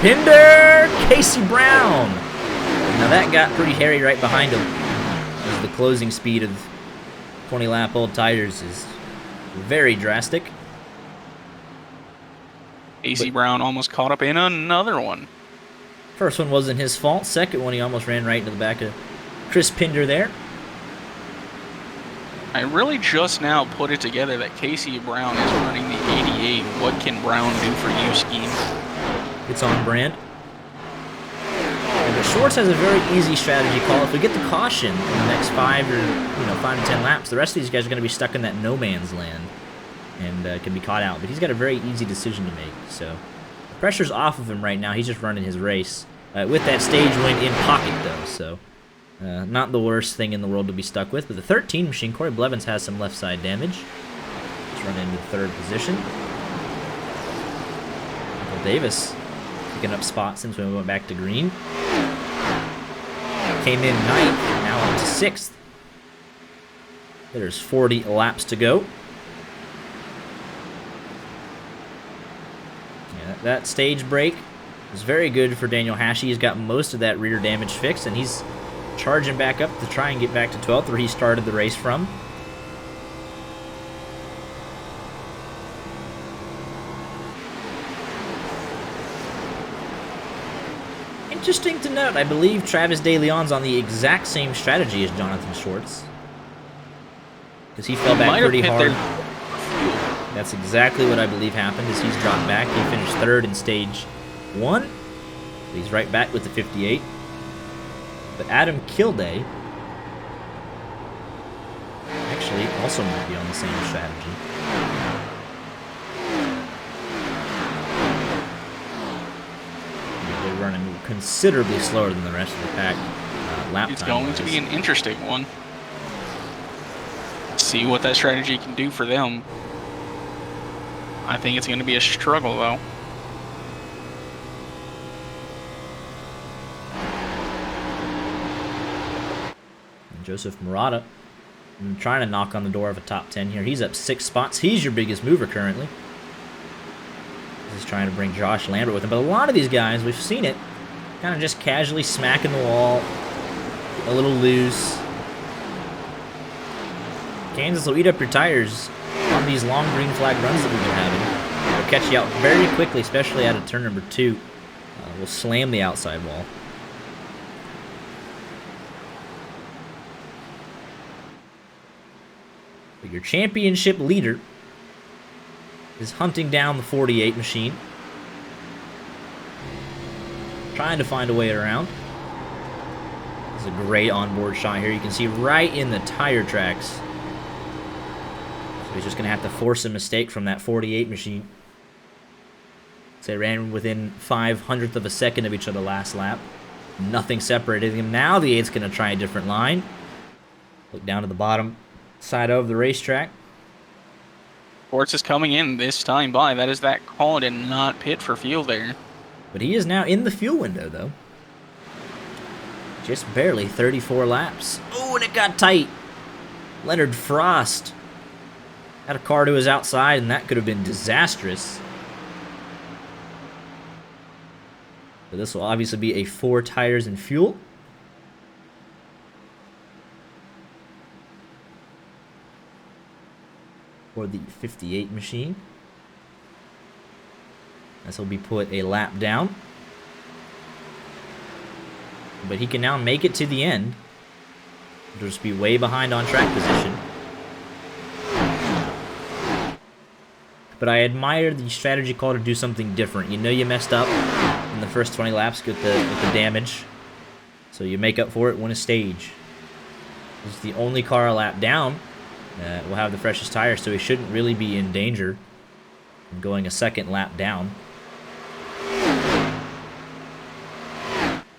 Pinder! Casey Brown! Now that got pretty hairy right behind him as the closing speed of 20-lap old tires is very drastic. AC Brown almost caught up in another one. First one wasn't his fault. Second one, he almost ran right into the back of Chris Pinder there. I really just now put it together that Casey Brown is running the 88 What Can Brown Do For You scheme. It's on brand. But Schwartz has a very easy strategy call. If we get the caution in the next 5 to 10 laps, the rest of these guys are going to be stuck in that no man's land and can be caught out. But he's got a very easy decision to make. So the pressure's off of him right now. He's just running his race with that stage win in pocket, though. So not the worst thing in the world to be stuck with. But the 13 machine, Corey Blevins, has some left side damage. He's running into 3rd position. Michael Davis picking up spots since we went back to green. Came in 9th, now up to 6th. There's 40 laps to go. Yeah, that stage break was very good for Daniel Hashey. He's got most of that rear damage fixed, and he's charging back up to try and get back to 12th, where he started the race from. Interesting to note, I believe Travis De Leon's on the exact same strategy as Jonathan Schwartz. Because he fell back pretty hard. That's exactly what I believe happened, is he's dropped back. He finished 3rd in stage 1. He's right back with the 58. But Adam Kilday actually also might be on the same strategy. They're running considerably slower than the rest of the pack. Lap it's time going wise. to be an interesting one. See what that strategy can do for them. I think it's going to be a struggle, though. And Joseph Murata trying to knock on the door of a top 10 here. He's up 6 spots. He's your biggest mover currently. He's trying to bring Josh Lambert with him. But a lot of these guys, we've seen it, kind of just casually smacking the wall, a little loose. Kansas will eat up your tires on these long green flag runs that we've been having. They'll catch you out very quickly, especially out of turn number 2. We'll slam the outside wall. But your championship leader is hunting down the 48 machine. Trying to find a way around. This is a great onboard shot here. You can see right in the tire tracks. So he's just going to have to force a mistake from that 48 machine. So they ran within 5/100th of a second of each other last lap. Nothing separated him. Now the 8's going to try a different line. Look down to the bottom side of the racetrack. Sports is coming in this time by. That is that call to not pit for fuel there. But he is now in the fuel window, though. Just barely 34 laps. Oh, and it got tight. Leonard Frost had a car to his outside, and that could have been disastrous. But this will obviously be a 4 tires and fuel. For the 58 machine. This will be put a lap down. But he can now make it to the end. He'll just be way behind on track position. But I admire the strategy call to do something different. You know you messed up in the first 20 laps with the damage. So you make up for it, win a stage. This is the only car a lap down. Will have the freshest tires, so he shouldn't really be in danger of going a second lap down.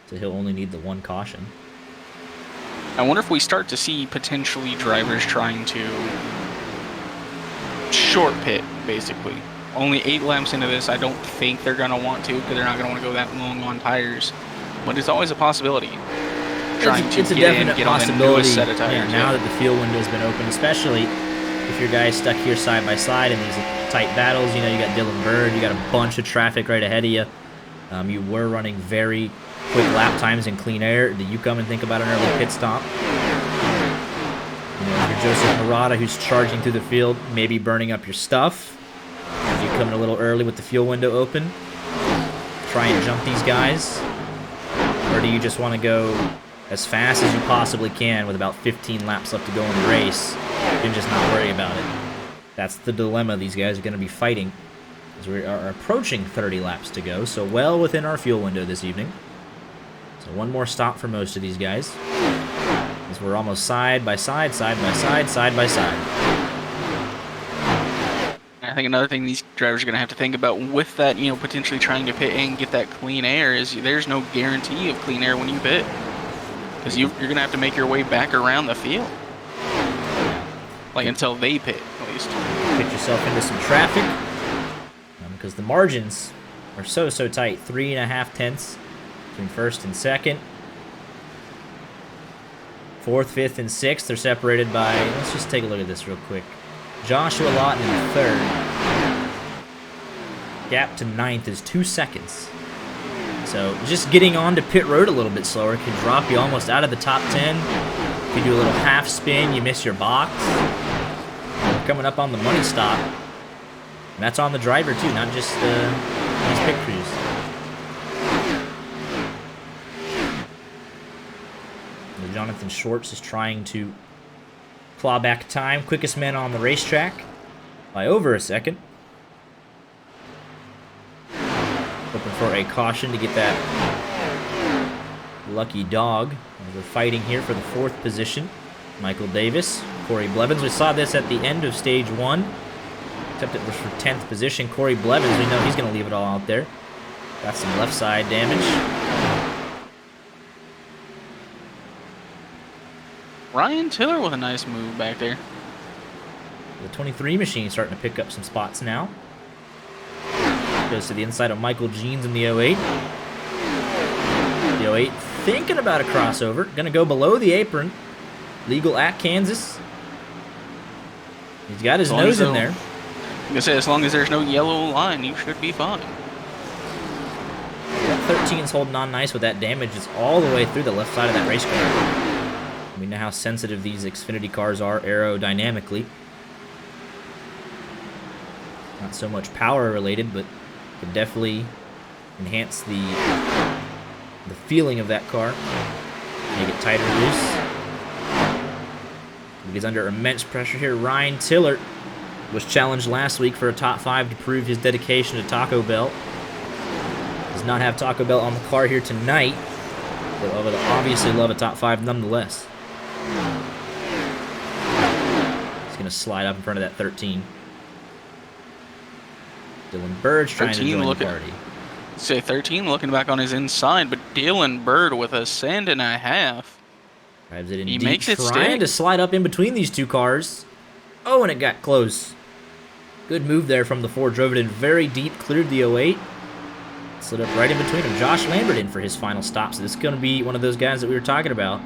So he'll only need the 1 caution. I wonder if we start to see potentially drivers trying to short pit, basically. Only 8 laps into this, I don't think they're going to want to, because they're not going to want to go that long on tires. But it's always a possibility. It's a definite possibility. Yeah, now that the fuel window's been open, especially if your guy's stuck here side by side in these tight battles. You know, you got Dylan Bird, you got a bunch of traffic right ahead of you. You were running very quick lap times in clean air. Do you come and think about an early pit stop? You know, if you're Joseph Murata, who's charging through the field, maybe burning up your stuff. If you come in a little early with the fuel window open, try and jump these guys. Or do you just want to go as fast as you possibly can with about 15 laps left to go in the race and just not worry about it? That's the dilemma these guys are going to be fighting as we are approaching 30 laps to go, so well within our fuel window this evening. So one more stop for most of these guys as we're almost side by side, side by side, side by side. I think another thing these drivers are going to have to think about with that, you know, potentially trying to pit and get that clean air is there's no guarantee of clean air when you pit. Because you're going to have to make your way back around the field. Like, until they pit, at least. Get yourself into some traffic. Because the margins are so tight. 3.5 tenths between first and second. 4th, 5th, and 6th. They're separated by... Let's just take a look at this real quick. Joshua Lawton in 3rd. Gap to 9th is 2 seconds. So just getting onto pit road a little bit slower can drop you almost out of the top 10. If you do a little half spin, you miss your box. We're coming up on the money stop. And that's on the driver too, not just these pit crews. And Jonathan Schwartz is trying to claw back time. Quickest man on the racetrack by over a second. Looking for a caution to get that lucky dog. We're fighting here for the 4th position. Michael Davis, Corey Blevins. We saw this at the end of stage 1. Except it was for 10th position. Corey Blevins, we know he's going to leave it all out there. Got some left side damage. Ryan Tiller with a nice move back there. The 23 machine starting to pick up some spots now. Goes to the inside of Michael Jeans in the 08. The 08 thinking about a crossover. Gonna go below the apron. Legal at Kansas. He's got his nose in there. I'm gonna say, as long as there's no yellow line, you should be fine. That 13's holding on nice with that damage. It's all the way through the left side of that race car. We know how sensitive these Xfinity cars are aerodynamically. Not so much power related, but could definitely enhance the feeling of that car. Make it tighter loose. He's under immense pressure here. Ryan Tillert was challenged last week for a top 5 to prove his dedication to Taco Bell. Does not have Taco Bell on the car here tonight, but would obviously love a top 5 nonetheless. He's going to slide up in front of that 13. Dylan Bird's trying to join the party. Say 13 looking back on his inside, but Dylan Bird with a cent and a half. Drives it in He deep, makes it trying stick. to slide up in between these two cars. Oh, and it got close. Good move there from the 4. Drove it in very deep, cleared the 08. Slid up right in between him. Josh Lambert in for his final stop. So this is going to be one of those guys that we were talking about.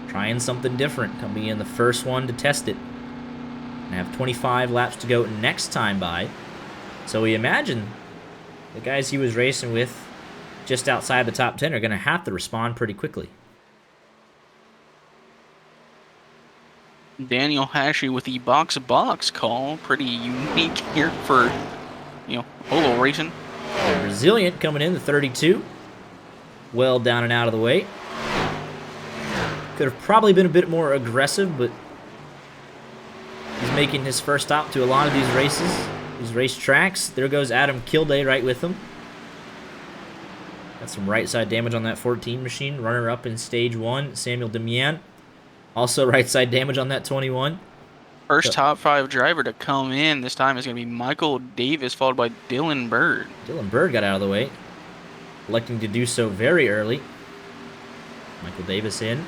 Trying something different. Coming in the first one to test it. And have 25 laps to go next time by. So we imagine the guys he was racing with just outside the top 10 are going to have to respond pretty quickly. Daniel Hashey with the box call. Pretty unique here for, Olo racing. Resilient coming in, the 32. Well down and out of the way. Could have probably been a bit more aggressive, but he's making his first stop to a lot of these races, these race tracks. There goes Adam Kilday right with him. Got some right side damage on that 14 machine. Runner up in stage 1, Samuel Demian. Also right side damage on that 21. First top 5 driver to come in this time is going to be Michael Davis, followed by Dylan Bird. Dylan Bird got out of the way, electing to do so very early. Michael Davis in.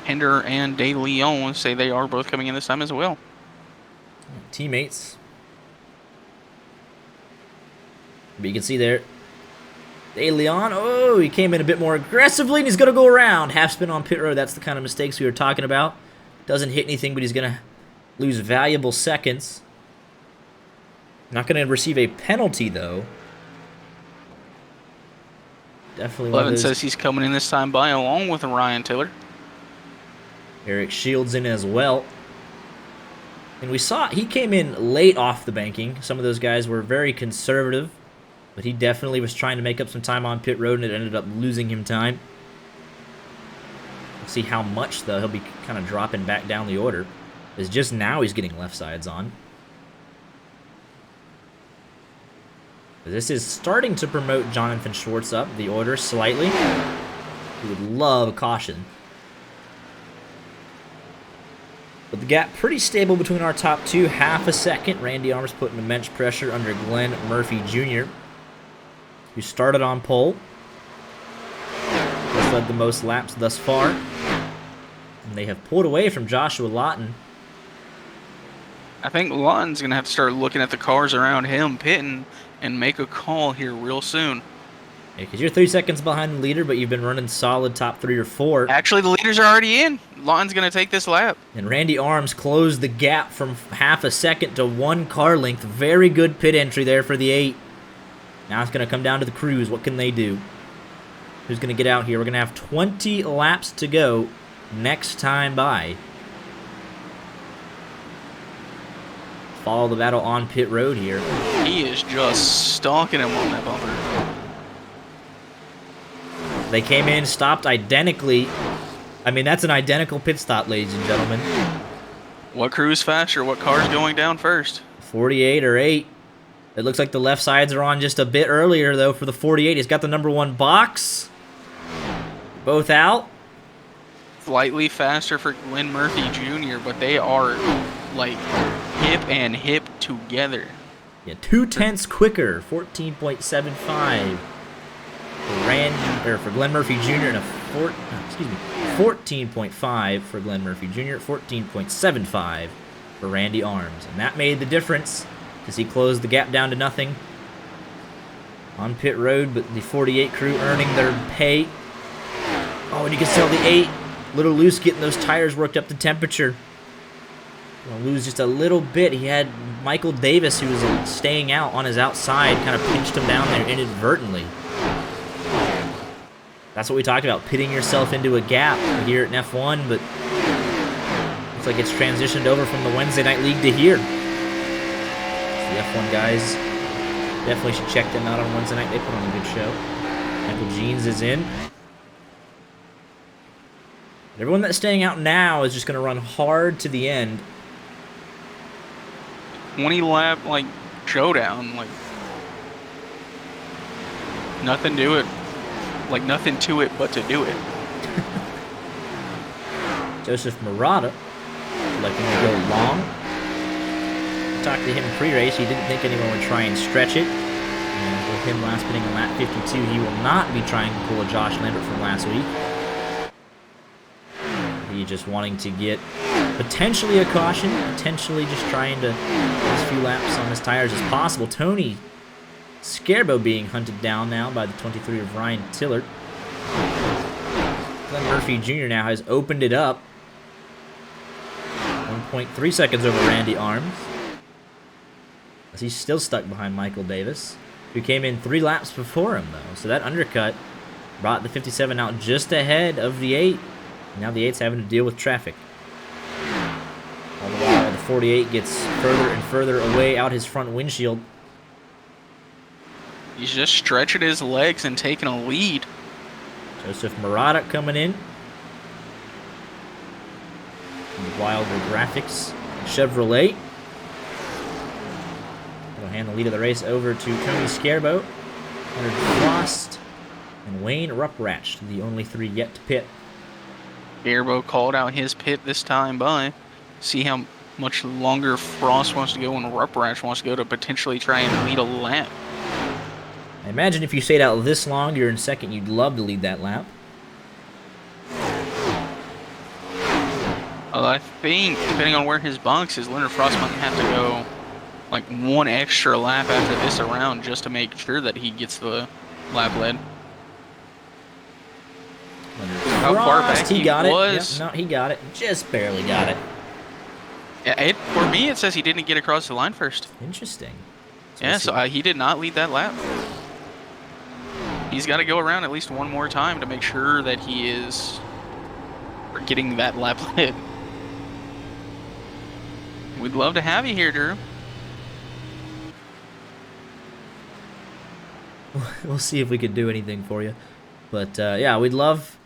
Hinder and De Leon say they are both coming in this time as well. Teammates. But you can see there, De Leon, oh, he came in a bit more aggressively, and he's going to go around. Half spin on pit road, that's the kind of mistakes we were talking about. Doesn't hit anything, but he's going to lose valuable seconds. Not going to receive a penalty, though. Definitely one of Levin those. says he's coming in this time by along with Ryan Tiller. Eric Shields in as well. And we saw he came in late off the banking. Some of those guys were very conservative, but he definitely was trying to make up some time on pit road, and it ended up losing him time. We'll see how much, though. He'll be kind of dropping back down the order. It's just now he's getting left sides on. This is starting to promote Jonathan Schwartz up the order slightly. He would love a caution. But the gap pretty stable between our top 2. Half a second. Randy Arms putting immense pressure under Glenn Murphy Jr., who started on pole. Has led the most laps thus far. And they have pulled away from Joshua Lawton. I think Lawton's going to have to start looking at the cars around him, pitting, and make a call here real soon. Yeah, because you're 3 seconds behind the leader, but you've been running solid top 3 or 4. Actually, the leaders are already in. Lawton's going to take this lap. And Randy Arms closed the gap from half a second to 1 car length. Very good pit entry there for the 8. Now it's going to come down to the crews. What can they do? Who's going to get out here? We're going to have 20 laps to go next time by. Follow the battle on pit road here. He is just stalking him on that bumper. They came in, stopped identically. I mean, that's an identical pit stop, ladies and gentlemen. What crew's faster? What car's going down first? 48 or 8. It looks like the left sides are on just a bit earlier, though, for the 48. He's got the number 1 box. Both out. Slightly faster for Glenn Murphy Jr., but they are, like, hip and hip together. Yeah, 2/10 quicker, 14.75 for Glenn Murphy Jr. and a 14.5 for Glenn Murphy Jr. 14.75 for Randy Arms, and that made the difference Does he close the gap down to nothing? On pit road, but the 48 crew earning their pay. Oh, and you can tell the 8, little loose, getting those tires worked up to temperature. Gonna lose just a little bit. He had Michael Davis, who was staying out on his outside, kind of pinched him down there inadvertently. That's what we talked about, pitting yourself into a gap here at F1, but looks like it's transitioned over from the Wednesday Night League to here. So the F1 guys definitely should check them out on Wednesday night. They put on a good show. Michael Jeans is in. Everyone that's staying out now is just going to run hard to the end. 20 lap, like, showdown. Like, nothing to it. Like, nothing to it but to do it. Joseph Murata electing to go long. Talked to him pre-race. He didn't think anyone would try and stretch it. And with him last pitting on lap 52, he will not be trying to pull a Josh Lambert from last week. He just wanting to get potentially a caution, potentially just trying to get as few laps on his tires as possible. Tony Scarbo being hunted down now by the 23 of Ryan Tillert. Glenn Murphy Jr. now has opened it up. 1.3 seconds over Randy Arms. As he's still stuck behind Michael Davis, who came in 3 laps before him, though. So that undercut brought the 57 out just ahead of the 8. Now the 8's having to deal with traffic. All the while, the 48 gets further and further away out his front windshield. He's just stretching his legs and taking a lead. Joseph Murata coming in. And the Wilder Graphics Chevrolet. He'll hand the lead of the race over to Tony Scarbo, Leonard Frost, and Wayne Rupratch, the only 3 yet to pit. Garbo called out his pit this time by. See how much longer Frost wants to go and Rupratch wants to go to potentially try and lead a lap. I imagine if you stayed out this long, you're in second, you'd love to lead that lap. I think, depending on where his bunks is, Leonard Frost might have to go like 1 extra lap after this around just to make sure that he gets the lap lead. How far back he got was. it. Yep, no, he got it. Just barely got it. Yeah, for me, it says he didn't get across the line first. Interesting. Yeah, so he did not lead that lap. He's got to go around at least 1 more time to make sure that he is getting that lap lead. We'd love to have you here, Drew. We'll see if we could do anything for you. But, yeah, we'd love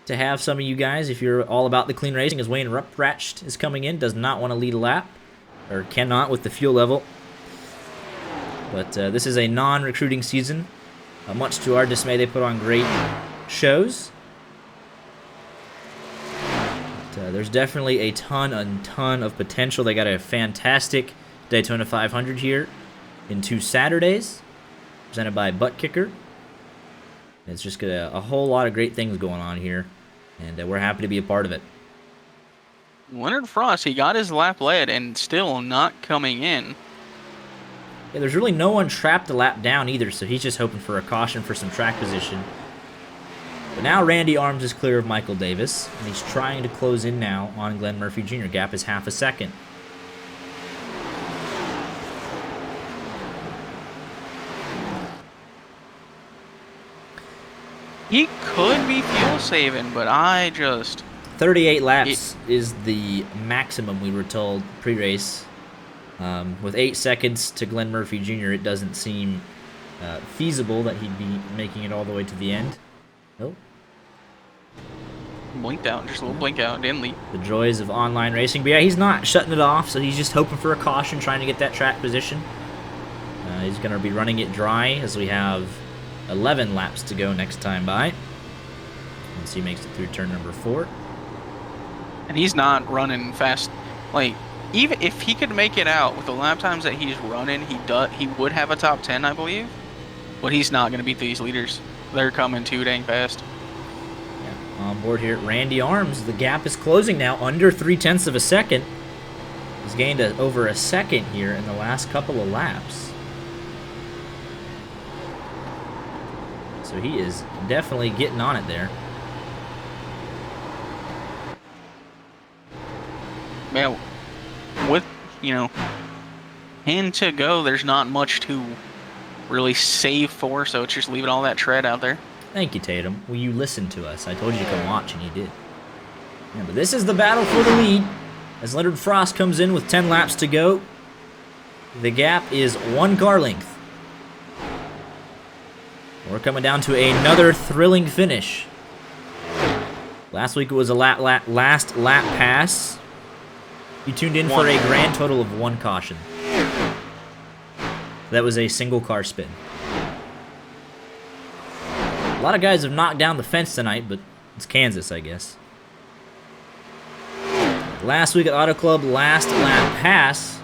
to have some of you guys, if you're all about the clean racing, as Wayne Rupratch is coming in, does not want to lead a lap, or cannot with the fuel level. But this is a non-recruiting season. Much to our dismay, they put on great shows. But, there's definitely a ton of potential. They got a fantastic Daytona 500 here in 2 Saturdays, presented by Butt Kicker. It's just got a whole lot of great things going on here, and we're happy to be a part of it. Leonard Frost, he got his lap lead and still not coming in. Yeah, there's really no one trapped a lap down either, so he's just hoping for a caution for some track position. But now Randy Arms is clear of Michael Davis, and he's trying to close in now on Glenn Murphy Jr. Gap is half a second. He could be fuel saving, but I just... 38 laps is the maximum, we were told pre-race. With 8 seconds to Glenn Murphy Jr., it doesn't seem feasible that he'd be making it all the way to the end. Nope. Blinked out, just a little blink out, didn't leave. The joys of online racing. But yeah, he's not shutting it off, so he's just hoping for a caution, trying to get that track position. He's going to be running it dry as we have 11 laps to go next time by. Once he makes it through turn number 4. And he's not running fast. Like, even if he could make it out with the lap times that he's running, he would have a top 10, I believe. But he's not going to beat these leaders. They're coming too dang fast. On board here at Randy Arms, the gap is closing now under 0.3 of a second. He's gained over a second here in the last couple of laps. So he is definitely getting on it there. Yeah, with, 10 to go, there's not much to really save for, so it's just leaving all that tread out there. Thank you, Tatum. Well, you listened to us. I told you to come watch, and you did. Yeah, but this is the battle for the lead. As Leonard Frost comes in with 10 laps to go, the gap is 1 car length. We're coming down to another thrilling finish. Last week it was a last lap pass. You tuned in for a grand total of 1 caution. That was a single car spin. A lot of guys have knocked down the fence tonight, but it's Kansas, I guess. Last week at Auto Club, last lap pass.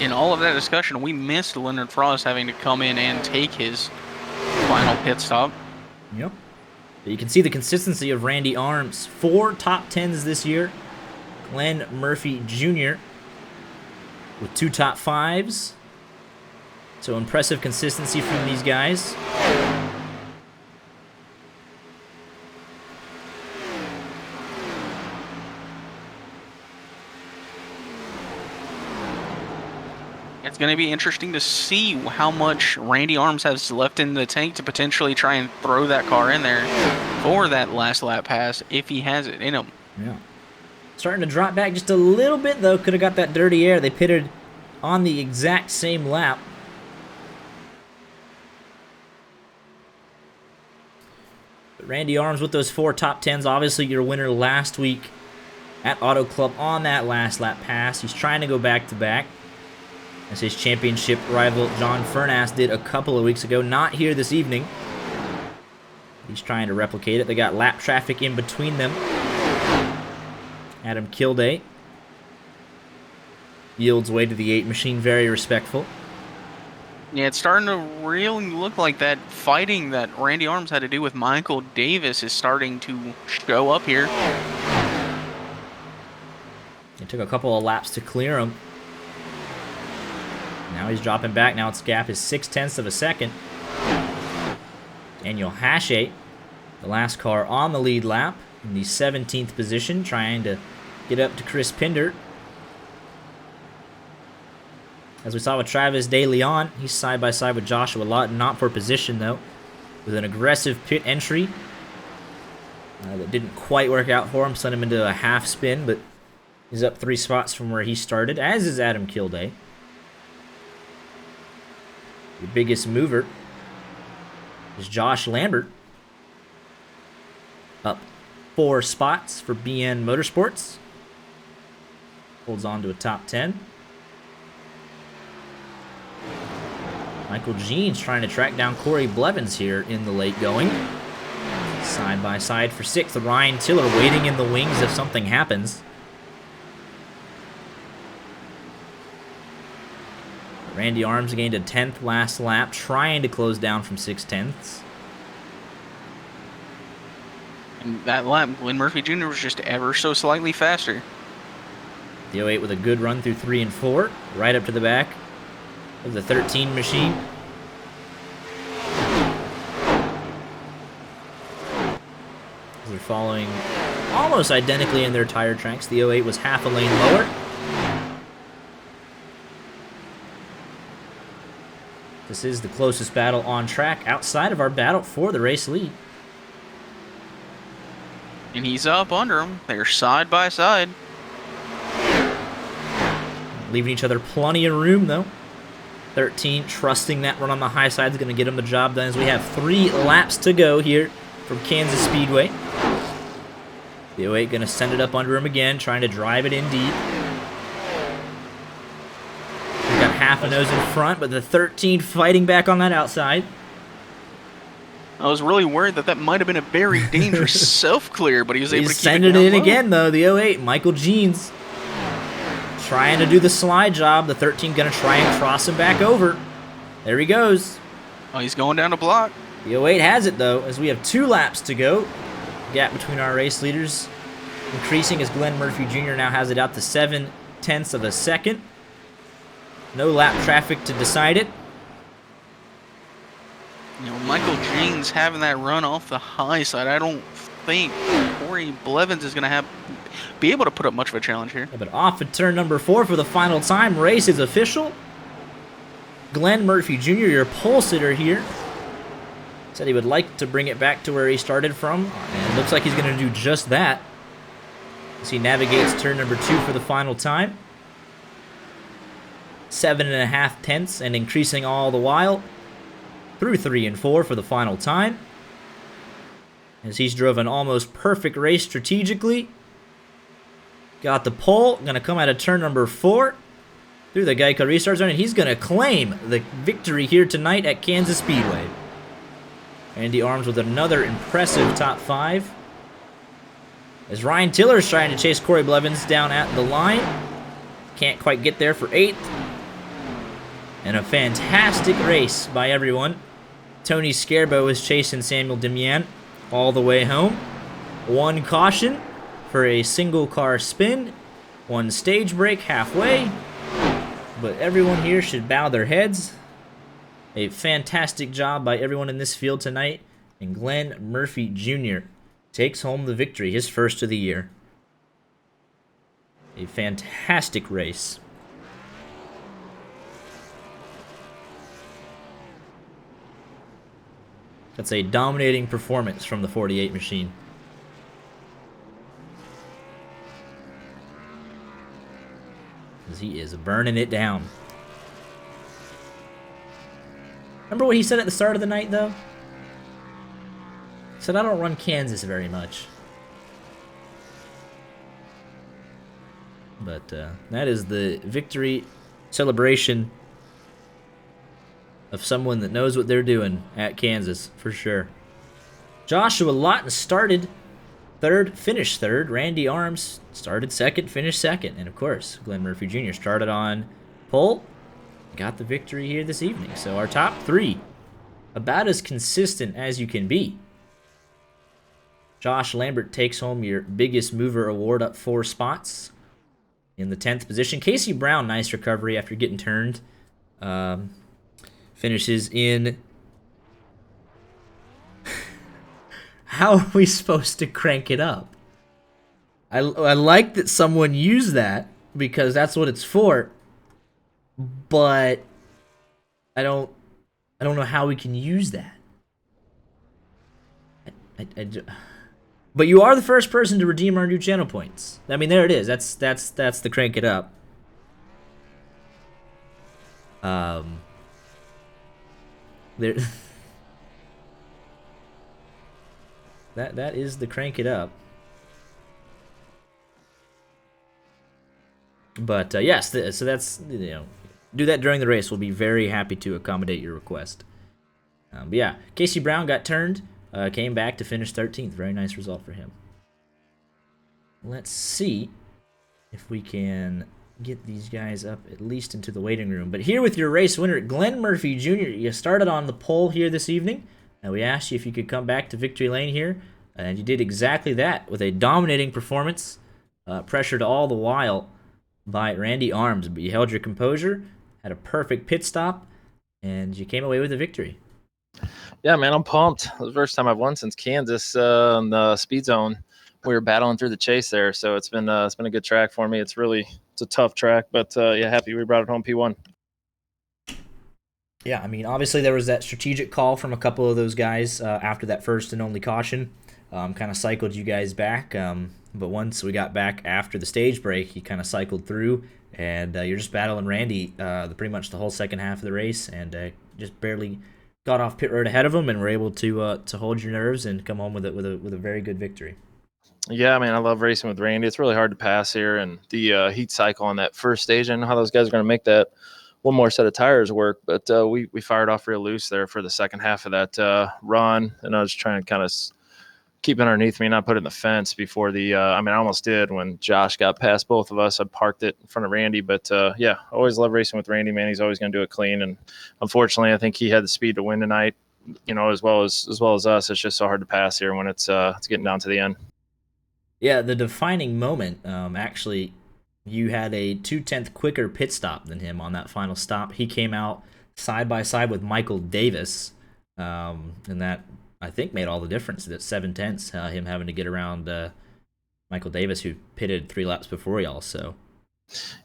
In all of that discussion, we missed Leonard Frost having to come in and take his final pit stop. Yep. But you can see the consistency of Randy Arms. 4 top 10s this year. Glenn Murphy Jr. with 2 top 5s. So impressive consistency from these guys. It's going to be interesting to see how much Randy Arms has left in the tank to potentially try and throw that car in there for that last lap pass if he has it in him. Yeah. Starting to drop back just a little bit, though. Could have got that dirty air. They pitted on the exact same lap. But Randy Arms with those 4 top 10s. Obviously your winner last week at Auto Club on that last lap pass. He's trying to go back-to-back. As his championship rival John Furnass did a couple of weeks ago. Not here this evening. He's trying to replicate it. They got lap traffic in between them. Adam Kilday yields way to the 8 machine. Very respectful. Yeah, it's starting to really look like that fighting that Randy Arms had to do with Michael Davis is starting to show up here. It took a couple of laps to clear him. Now he's dropping back. Now its gap is 0.6 of a second. Daniel Hachey, the last car on the lead lap, in the 17th position, trying to get up to Chris Pinder. As we saw with Travis De Leon, he's side by side with Joshua Lawton, not for position though, with an aggressive pit entry that didn't quite work out for him. Sent him into a half spin, but he's up 3 spots from where he started, as is Adam Kilday. The biggest mover is Josh Lambert. Up 4 spots for BN Motorsports. Holds on to a top 10. Michael Jeans trying to track down Corey Blevins here in the late going. Side by side for 6th. Ryan Tiller waiting in the wings if something happens. Randy Arms gained a 10th last lap, trying to close down from 6/10. And that lap, Glenn Murphy Jr. was just ever so slightly faster. The 08 with a good run through 3 and 4, right up to the back of the 13 machine. They're following almost identically in their tire tracks. The 08 was half a lane lower. This is the closest battle on track outside of our battle for the race lead. And he's up under him. They're side by side. Leaving each other plenty of room, though. 13 trusting that run on the high side is going to get him the job done, as we have 3 laps to go here from Kansas Speedway. The 08 going to send it up under him again, trying to drive it in deep. We've got half a nose in front, but the 13 fighting back on that outside. I was really worried that might have been a very dangerous self-clear, but he was able to keep it sending down it in low. again, though. The 08, Michael Jeans, trying to do the slide job. The 13 going to try and cross him back over. There he goes. Oh, he's going down the block. The 08 has it, though, as we have 2 laps to go. Gap between our race leaders increasing as Glenn Murphy Jr. now has it out to 0.7 of a second. No lap traffic to decide it. You know, Michael Jean's having that run off the high side. I don't think Corey Blevins is going to be able to put up much of a challenge here. Yeah, but off at turn number 4 for the final time. Race is official. Glenn Murphy Jr., your pole sitter here, said he would like to bring it back to where he started from. And it looks like he's going to do just that as he navigates turn number 2 for the final time. 7.5 tenths and increasing all the while through 3 and 4 for the final time. As he's drove an almost perfect race strategically. Got the pole, going to come out of turn number 4 through the Geico restart zone, and he's going to claim the victory here tonight at Kansas Speedway. Randy Arms with another impressive top 5. As Ryan Tiller's trying to chase Corey Blevins down at the line. Can't quite get there for 8th. And a fantastic race by everyone. Tony Scarbo is chasing Samuel Demian all the way home. 1 caution for a single car spin. 1 stage break halfway. But everyone here should bow their heads. A fantastic job by everyone in this field tonight. And Glenn Murphy Jr. takes home the victory, his first of the year. A fantastic race. That's a dominating performance from the 48 machine. As he is burning it down. Remember what he said at the start of the night, though? He said, I don't run Kansas very much. But that is the victory celebration of someone that knows what they're doing at Kansas, for sure. Joshua Lawton started 3rd, finished 3rd. Randy Arms started 2nd, finished 2nd. And, of course, Glenn Murphy Jr. started on pole. Got the victory here this evening. So our top 3, about as consistent as you can be. Josh Lambert takes home your biggest mover award, up 4 spots. In the 10th position. Casey Brown, nice recovery after getting turned. Finishes in... How are we supposed to crank it up? I like that someone used that, because that's what it's for. But I don't know how we can use that. But you are the first person to redeem our new channel points. I mean, there it is. That's the crank it up. There. that is the crank it up. But yes, so that's, you know, do that during the race. We'll be very happy to accommodate your request. But yeah, Casey Brown got turned. Came back to finish 13th. Very nice result for him. Let's see if we can get these guys up at least into the waiting room. But here with your race winner, Glenn Murphy Jr. You started on the pole here this evening. We asked you if you could come back to victory lane here. And you did exactly that with a dominating performance. Pressured all the while by Randy Arms. But you held your composure, had a perfect pit stop, and you came away with a victory. Yeah, man, I'm pumped. It was the first time I've won since Kansas in the speed zone. We were battling through the chase there, so it's been a good track for me. It's a tough track, but yeah, happy we brought it home P1. Yeah, I mean, obviously there was that strategic call from a couple of those guys after that first and only caution. Kind of cycled you guys back, but once we got back after the stage break, he kind of cycled through, and you're just battling Randy pretty much the whole second half of the race, and just barely got off pit road ahead of him, and were able to hold your nerves and come home with a very good victory. Yeah, man, I love racing with Randy. It's really hard to pass here, and the heat cycle on that first stage, I know how those guys are going to make that one more set of tires work, but we fired off real loose there for the second half of that run, and I was trying to kind of keep it underneath me and not put it in the fence before the. I mean, I almost did when Josh got past both of us. I parked it in front of Randy, but yeah, always love racing with Randy. Man, he's always going to do it clean, and unfortunately, I think he had the speed to win tonight. As well as us. It's just so hard to pass here when it's getting down to the end. Yeah, the defining moment, actually, you had a 2/10 quicker pit stop than him on that final stop. He came out side by side with Michael Davis, and that, I think, made all the difference. That 7/10, him having to get around Michael Davis, who pitted 3 laps before y'all. So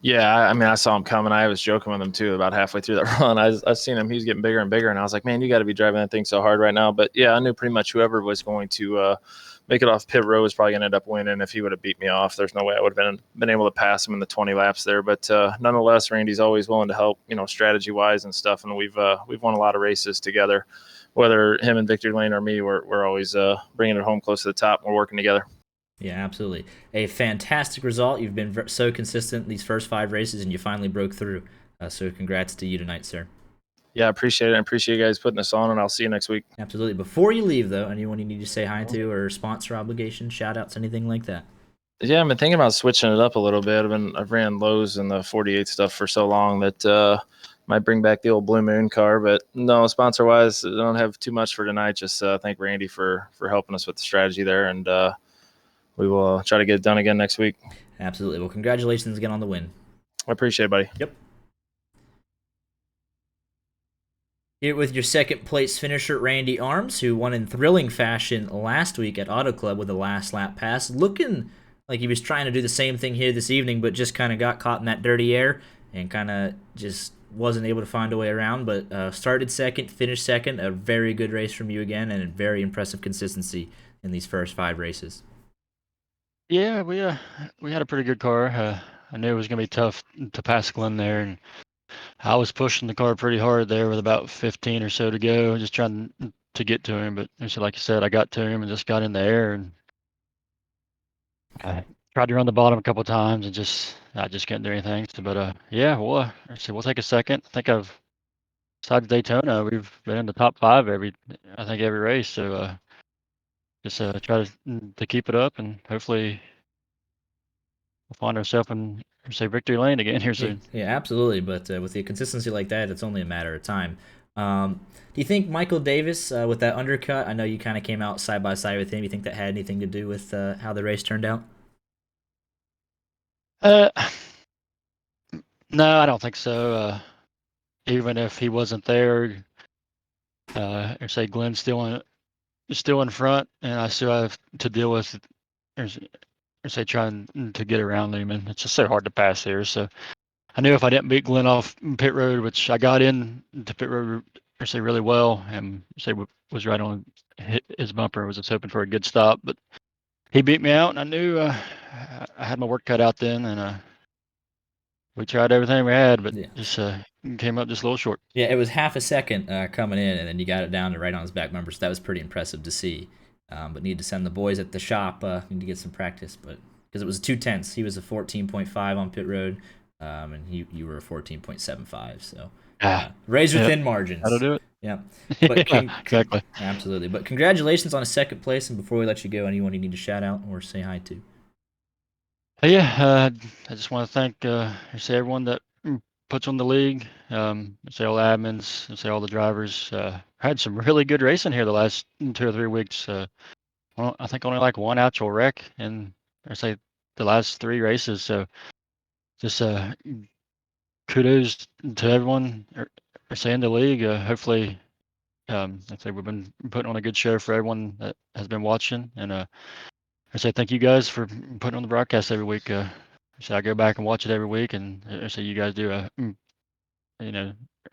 Yeah, I mean, I saw him coming. I was joking with him too about halfway through that run. I seen him; he was getting bigger and bigger, and I was like, "Man, you got to be driving that thing so hard right now." But yeah, I knew pretty much whoever was going to make it off pit road was probably going to end up winning. If he would have beat me off, there's no way I would have been able to pass him in the 20 laps there. But nonetheless, Randy's always willing to help, strategy wise and stuff, and we've won a lot of races together. Whether him and Victory Lane or me, we're always bringing it home close to the top. We're working together. yeah, absolutely. A fantastic result. You've been so consistent these first 5 races, and you finally broke through. So congrats to you tonight, sir. Yeah, I appreciate it. I appreciate you guys putting us on, and I'll see you next week. Absolutely. Before you leave, though, anyone you need to say hi to, or sponsor obligations, shout-outs, anything like that? Yeah, I've been thinking about switching it up a little bit. I've ran Lowe's and the 48 stuff for so long that might bring back the old Blue Moon car. But no, sponsor wise, I don't have too much for tonight. Just thank Randy for helping us with the strategy there, and we will try to get it done again next week. Absolutely. Well, congratulations again on the win. I appreciate it, buddy. Yep. Here with your second place finisher, Randy Arms, who won in thrilling fashion last week at Auto Club with a last lap pass. Looking like he was trying to do the same thing here this evening, but just kind of got caught in that dirty air and kind of just wasn't able to find a way around. But started second, finished second. A very good race from you again, and a very impressive consistency in these first 5 races. Yeah, we had a pretty good car. I knew it was gonna be tough to pass Glenn there, and I was pushing the car pretty hard there with about 15 or so to go, just trying to get to him. But so, like you said, I got to him and just got in the air, and I tried to run the bottom a couple of times, and I just couldn't do anything. So, but yeah, well, we'll take a second. I think besides Daytona, we've been in the top 5 every race. So just try to keep it up, and hopefully we'll find ourselves in victory lane again here soon. Yeah, absolutely. But with the consistency like that, it's only a matter of time. Do you think Michael Davis, with that undercut, I know you kind of came out side by side with him. You think that had anything to do with how the race turned out? No, I don't think so. Even if he wasn't there, or say Glenn's still in front, and I still have to deal with, or say trying to get around him, and it's just so hard to pass here. So I knew if I didn't beat Glenn off pit road, which I got in to pit road, or say really well, and say was right on his bumper, was just hoping for a good stop, but he beat me out, and I knew I had my work cut out then, and we tried everything we had, but just came up just a little short. Yeah, it was half a second coming in, and then you got it down to right on his back bumper, so that was pretty impressive to see. But need to send the boys at the shop, need to get some practice, but because it was 2/10, he was a 14.5 on pit road, and you were a 14.75, so razor thin margins. That'll do it. Yeah, but exactly. Absolutely. But congratulations on a second place, and before we let you go, anyone you need to shout out or say hi to? Yeah, I just want to thank say everyone that puts on the league, say all the admins, say all the drivers. I had some really good racing here the last 2 or 3 weeks. I think only like one actual wreck in, I say, the last 3 races. So just kudos to everyone, or say in the league. Hopefully, I say we've been putting on a good show for everyone that has been watching, and I say thank you guys for putting on the broadcast every week. So I go back and watch it every week, and I say you guys do I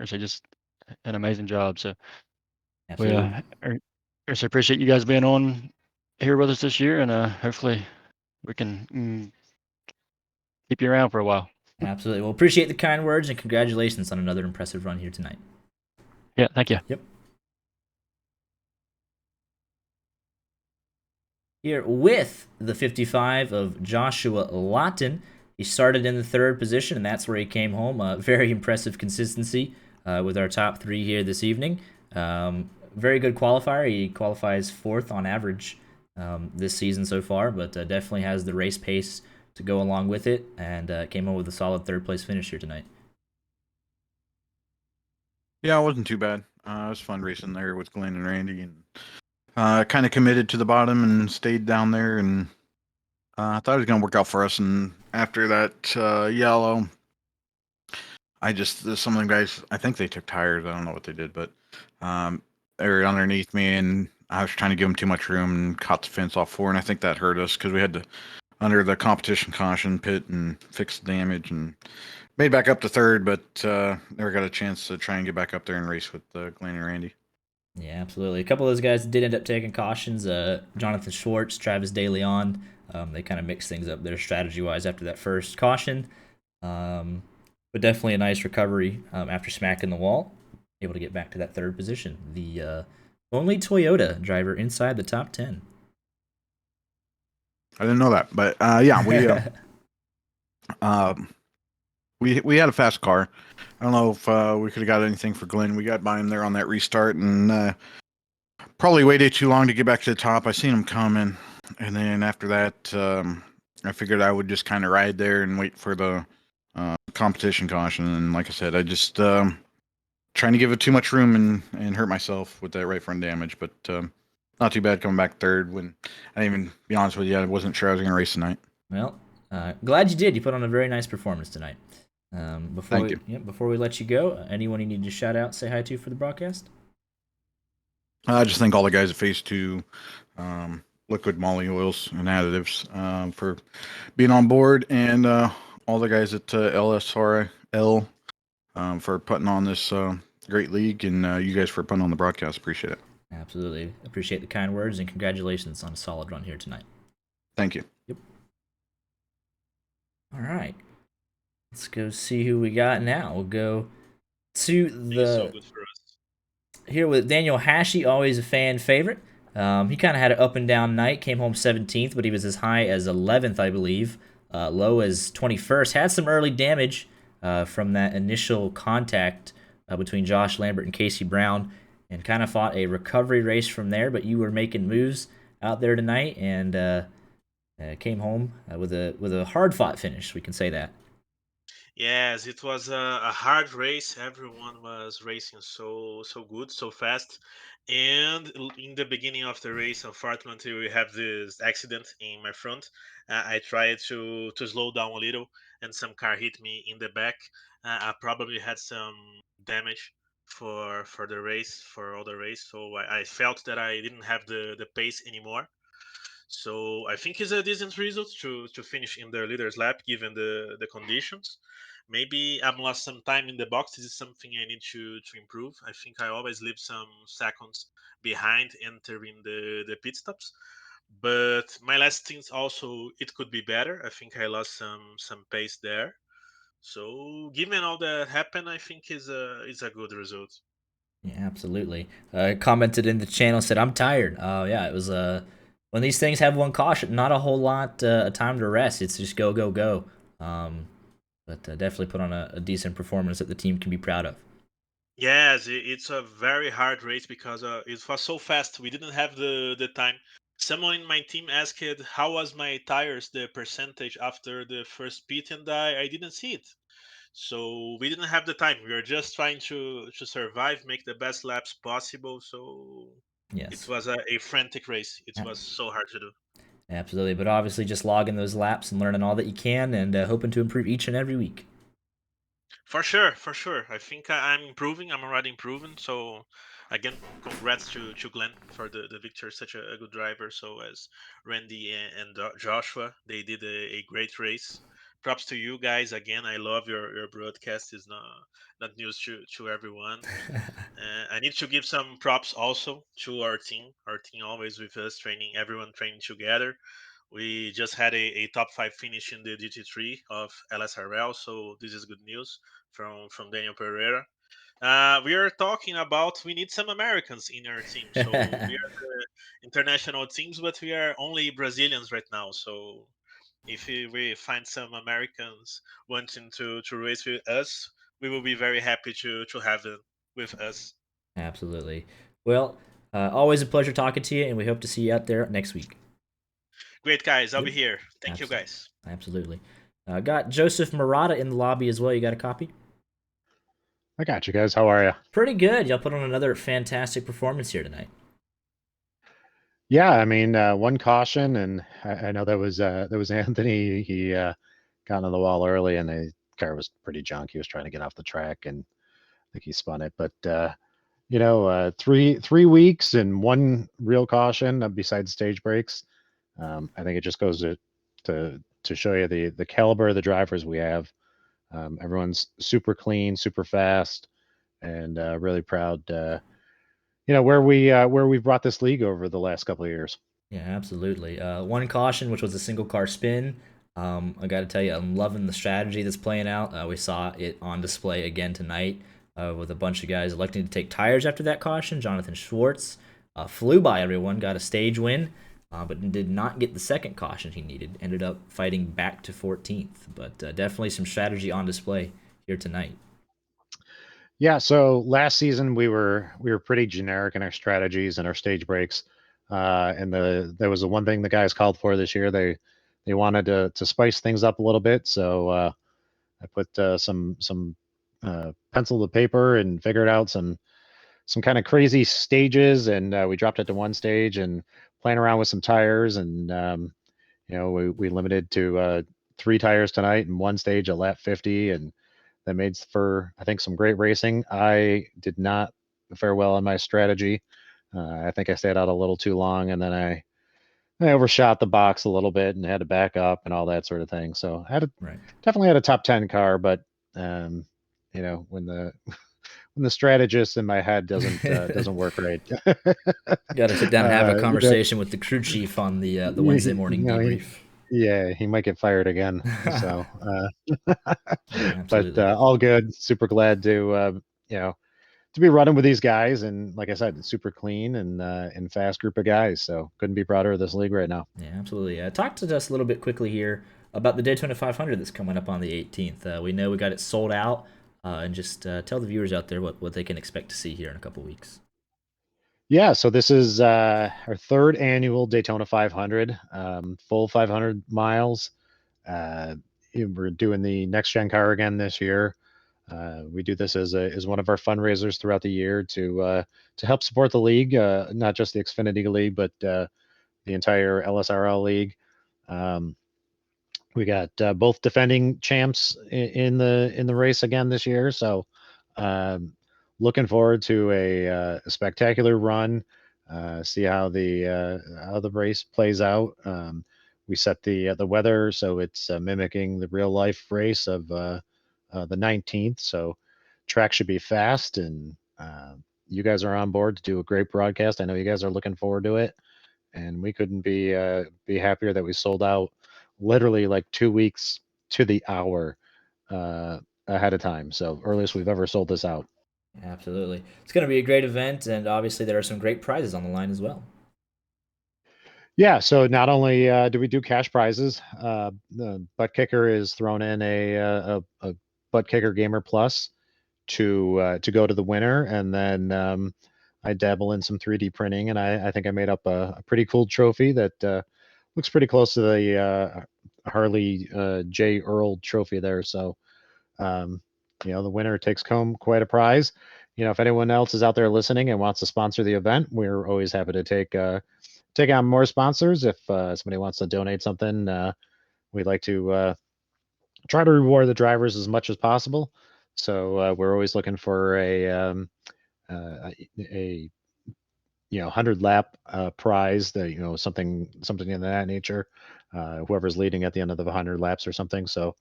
say just an amazing job. So Absolutely. I say appreciate you guys being on here with us this year, and hopefully we can keep you around for a while. Absolutely. Well, appreciate the kind words, and congratulations on another impressive run here tonight. Yeah, thank you. Yep. Here with the 55 of Joshua Lawton. He started in the 3rd position, and that's where he came home. Very impressive consistency with our top 3 here this evening. Very good qualifier. He qualifies 4th on average this season so far, but definitely has the race pace to go along with it, and came home with a solid third place finish here tonight. Yeah, it wasn't too bad. It was fun racing there with Glenn and Randy, and kind of committed to the bottom and stayed down there, and I thought it was gonna work out for us. And after that yellow, some of the guys, I think they took tires. I don't know what they did, but they were underneath me, and I was trying to give them too much room and caught the fence off four, and I think that hurt us because we had to under the competition caution pit and fix the damage and made back up to third, but never got a chance to try and get back up there and race with Glenn and Randy. Yeah, absolutely. A couple of those guys did end up taking cautions. Jonathan Schwartz, Travis De Leon, they kind of mixed things up there strategy-wise after that first caution. But definitely a nice recovery after smacking the wall. Able to get back to that third position. The only Toyota driver inside the top 10. I didn't know that, but yeah, we had a fast car. I don't know if we could have got anything for Glenn. We got by him there on that restart, and probably waited too long to get back to the top. I seen him coming, and then after that, I figured I would just kind of ride there and wait for the competition caution. And like I said, I just trying to give it too much room and hurt myself with that right front damage. But not too bad coming back third when I didn't even be honest with you. I wasn't sure I was going to race tonight. Well, glad you did. You put on a very nice performance tonight. Thank you. Before we let you go, anyone you need to shout out, say hi to for the broadcast? I just thank all the guys at Phase 2, Liquid Moly Oils and Additives for being on board, and all the guys at LSRL for putting on this great league, and you guys for putting on the broadcast. Appreciate it. Absolutely. Appreciate the kind words, and congratulations on a solid run here tonight. Thank you. Yep. All right. Let's go see who we got now. We'll go to the here with Daniel Hashi, always a fan favorite. He kind of had an up and down night. Came home 17th, but he was as high as 11th, I believe. Low as 21st. Had some early damage from that initial contact between Josh Lambert and Casey Brown, and kind of fought a recovery race from there. But you were making moves out there tonight, and came home with a hard fought finish. We can say that. Yes, it was a hard race. Everyone was racing so good, so fast. And in the beginning of the race, unfortunately, we have this accident in my front. I tried to slow down a little, and some car hit me in the back. I probably had some damage for the race, for all the race. So I felt that I didn't have the pace anymore. So I think it's a decent result to finish in the leader's lap given the conditions. Maybe I'm lost some time in the box. This is something I need to improve. I think I always leave some seconds behind entering the pit stops. But my last things also it could be better. I think I lost some pace there. So given all that happened, I think is a good result. Yeah, absolutely. Commented in the channel, said, "I'm tired." Oh yeah, it was when these things have one caution, not a whole lot of time to rest. It's just go go go. But definitely put on a decent performance that the team can be proud of. Yes, it's a very hard race because it was so fast. We didn't have the time. Someone in my team asked how was my tires, the percentage after the first pit, and I didn't see it. So we didn't have the time. We were just trying to survive, make the best laps possible. So it Yes, was a frantic race. It was so hard to do. absolutely. But obviously, just logging those laps and learning all that you can, and hoping to improve each and every week. For sure, for sure. I think I'm improving. I'm already improving. So again, congrats to Glenn for the victory. Such a good driver. So as Randy and Joshua, they did a great race. Props to you guys again. I love your broadcast. Is not news to everyone. I need to give some props also to our team. Our team always with us, training everyone training together. We just had a top five finish in the GT3 of LSRL, so this is good news from Daniel Pereira. We are talking about we need some Americans in our team. So we are the international teams, but we are only Brazilians right now. So if we find some Americans wanting to race with us, we will be very happy to have them with us. Absolutely. Well, always a pleasure talking to you, and we hope to see you out there next week. Great, guys. I'll be Yep. here. Thank you, Absolutely. guys. Absolutely. Got Joseph Murata in the lobby as well. You got a copy? I got you guys. How are you? Pretty good. Y'all put on another fantastic performance here tonight. Yeah, I mean, one caution, and I know that was Anthony. He got on the wall early, and the car was pretty junk. He was trying to get off the track, and I think he spun it. But three weeks and one real caution besides stage breaks. I think it just goes to show you the caliber of the drivers we have. Everyone's super clean, super fast, and really proud. Where we've brought this league over the last couple of years. Yeah, absolutely. One caution, which was a single car spin. I got to tell you, I'm loving the strategy that's playing out. We saw it on display again tonight with a bunch of guys electing to take tires after that caution. Jonathan Schwartz flew by everyone, got a stage win, but did not get the second caution he needed. Ended up fighting back to 14th, but definitely some strategy on display here tonight. Yeah, so last season we were pretty generic in our strategies and our stage breaks, and there was the one thing the guys called for this year. They wanted to spice things up a little bit, so I put some pencil to paper and figured out some kind of crazy stages, and we dropped it to one stage and playing around with some tires, and we limited to 3 tires tonight and one stage at lap 50, and that made for, I think, some great racing. I did not fare well on my strategy. I think I stayed out a little too long, and then I overshot the box a little bit and had to back up and all that sort of thing. So I definitely had a top 10 car, but when the when the strategist in my head doesn't work right. Got to sit down and have a uh, conversation with the crew chief on the Wednesday morning debrief. Yeah, he might get fired again. So, Yeah, but absolutely. all good. Super glad to be running with these guys, and like I said, it's super clean and fast group of guys. So couldn't be prouder of this league right now. Yeah, absolutely. Talk to us a little bit quickly here about the Daytona 500 that's coming up on the 18th. We know we got it sold out, and just tell the viewers out there what they can expect to see here in a couple weeks. Yeah, so this is our third annual Daytona 500, full 500 miles. Uh, we're doing the next gen car again this year. We do this as one of our fundraisers throughout the year to help support the league, not just the Xfinity League, but the entire LSRL league. Um, we got both defending champs in the race again this year, so um, looking forward to a spectacular run. See how the race plays out. We set the weather so it's mimicking the real life race of the 19th. So track should be fast, and you guys are on board to do a great broadcast. I know you guys are looking forward to it, and we couldn't be happier that we sold out literally like 2 weeks to the hour uh, ahead of time. So earliest we've ever sold this out. Absolutely. It's going to be a great event, and obviously there are some great prizes on the line as well. Yeah, so not only do we do cash prizes, the Butt Kicker is thrown in a Butt Kicker Gamer Plus to go to the winner, and then I dabble in some 3D printing, and I think I made up a pretty cool trophy that looks pretty close to the Harley J. Earl trophy there. So um, the winner takes home quite a prize. If anyone else is out there listening and wants to sponsor the event, we're always happy to take on more sponsors. If somebody wants to donate something, we'd like to try to reward the drivers as much as possible. So we're always looking for a 100 lap prize, that something in that nature. Whoever's leading at the end of the 100 laps or something. So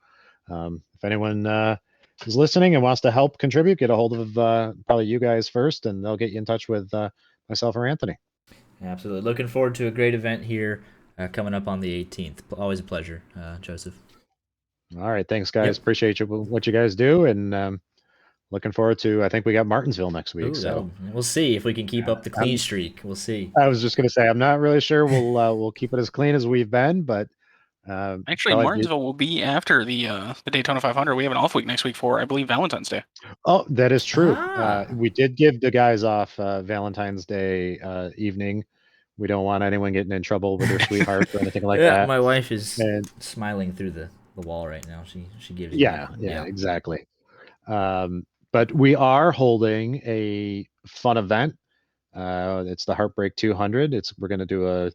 if anyone is listening and wants to help contribute, get a hold of probably you guys first, and they'll get you in touch with myself or Anthony. Absolutely. Looking forward to a great event here coming up on the 18th. Always a pleasure, Joseph. All right, thanks guys. Yep. Appreciate what you guys do, and looking forward to. I think we got Martinsville next week, Ooh, so we'll see if we can keep up the clean I'm, streak. We'll see. I was just gonna say I'm not really sure we'll keep it as clean as we've been, but Actually, probably be. Martinsville will be after the Daytona 500. We have an off week next week for, I believe, Valentine's Day. Oh, that is true. Ah. We did give the guys off Valentine's Day evening. We don't want anyone getting in trouble with their sweetheart or anything like Yeah, that. my wife is And smiling through the wall right now. She gives you yeah, exactly. But we are holding a fun event. It's the Heartbreak 200. We're going to do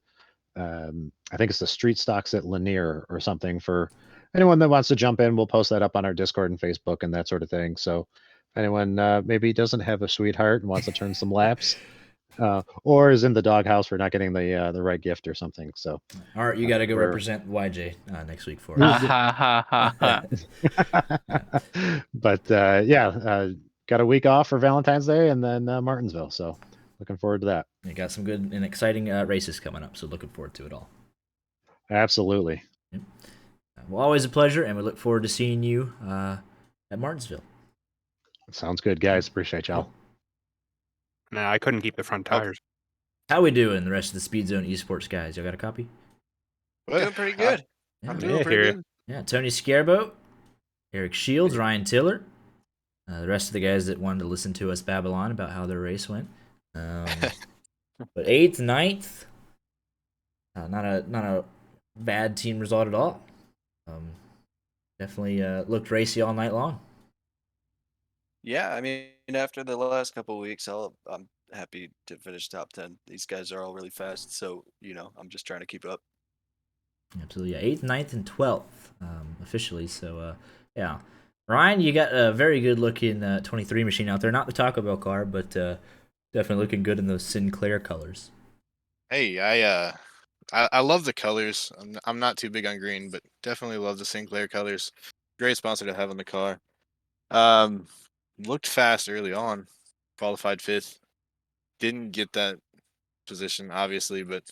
I think it's the street stocks at Lanier or something for anyone that wants to jump in. We'll post that up on our Discord and Facebook and that sort of thing. So if anyone maybe doesn't have a sweetheart and wants to turn some laps, or is in the doghouse for not getting the right gift or something. So All right, you got to go we're represent YJ next week for Ha us. ha ha ha ha. but got a week off for Valentine's Day and then Martinsville. So looking forward to that. You got some good and exciting races coming up, so looking forward to it all. Absolutely. Well, always a pleasure, and we look forward to seeing you at Martinsville. Sounds good, guys. Appreciate y'all. No, I couldn't keep the front tires. How we doing, the rest of the Speed Zone Esports guys? Y'all got a copy? Doing pretty good. Yeah, I'm Yeah, doing pretty here. good. yeah. Tony Scarbo, Eric Shields, Ryan Tiller, the rest of the guys that wanted to listen to us babble on about how their race went. But 8th, 9th, not a bad team result at all. Definitely looked racy all night long. Yeah, I mean, after the last couple of weeks, I'm happy to finish top 10. These guys are all really fast, so I'm just trying to keep up. Absolutely, yeah. 8th, 9th, and 12th officially. So, yeah. Ryan, you got a very good looking 23 machine out there. Not the Taco Bell car, but definitely looking good in those Sinclair colors. Hey, I love the colors. I'm not too big on green, but definitely love the Sinclair colors. Great sponsor to have on the car. Looked fast early on, qualified 5th. Didn't get that position obviously, but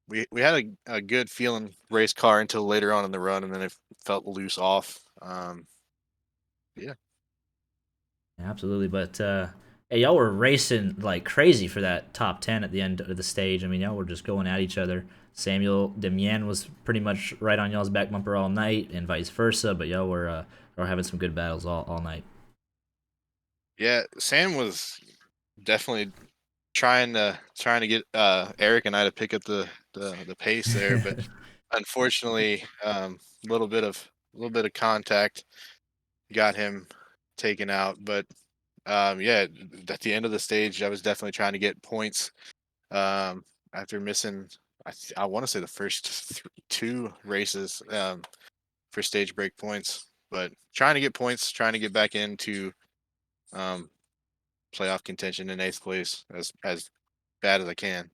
we had a good feeling race car until later on in the run, and then it felt loose off. Yeah. Absolutely, but hey, y'all were racing like crazy for that top 10 at the end of the stage. I mean, y'all were just going at each other. Samuel Demien was pretty much right on y'all's back bumper all night, and vice versa. But y'all were having some good battles all night. Yeah, Sam was definitely trying to get Eric and I to pick up the pace there, but unfortunately, a little bit of contact got him taken out. But yeah, at the end of the stage, I was definitely trying to get points. After missing, I want to say the first 2 races for stage break points, but trying to get points, trying to get back into playoff contention in 8th place as bad as I can.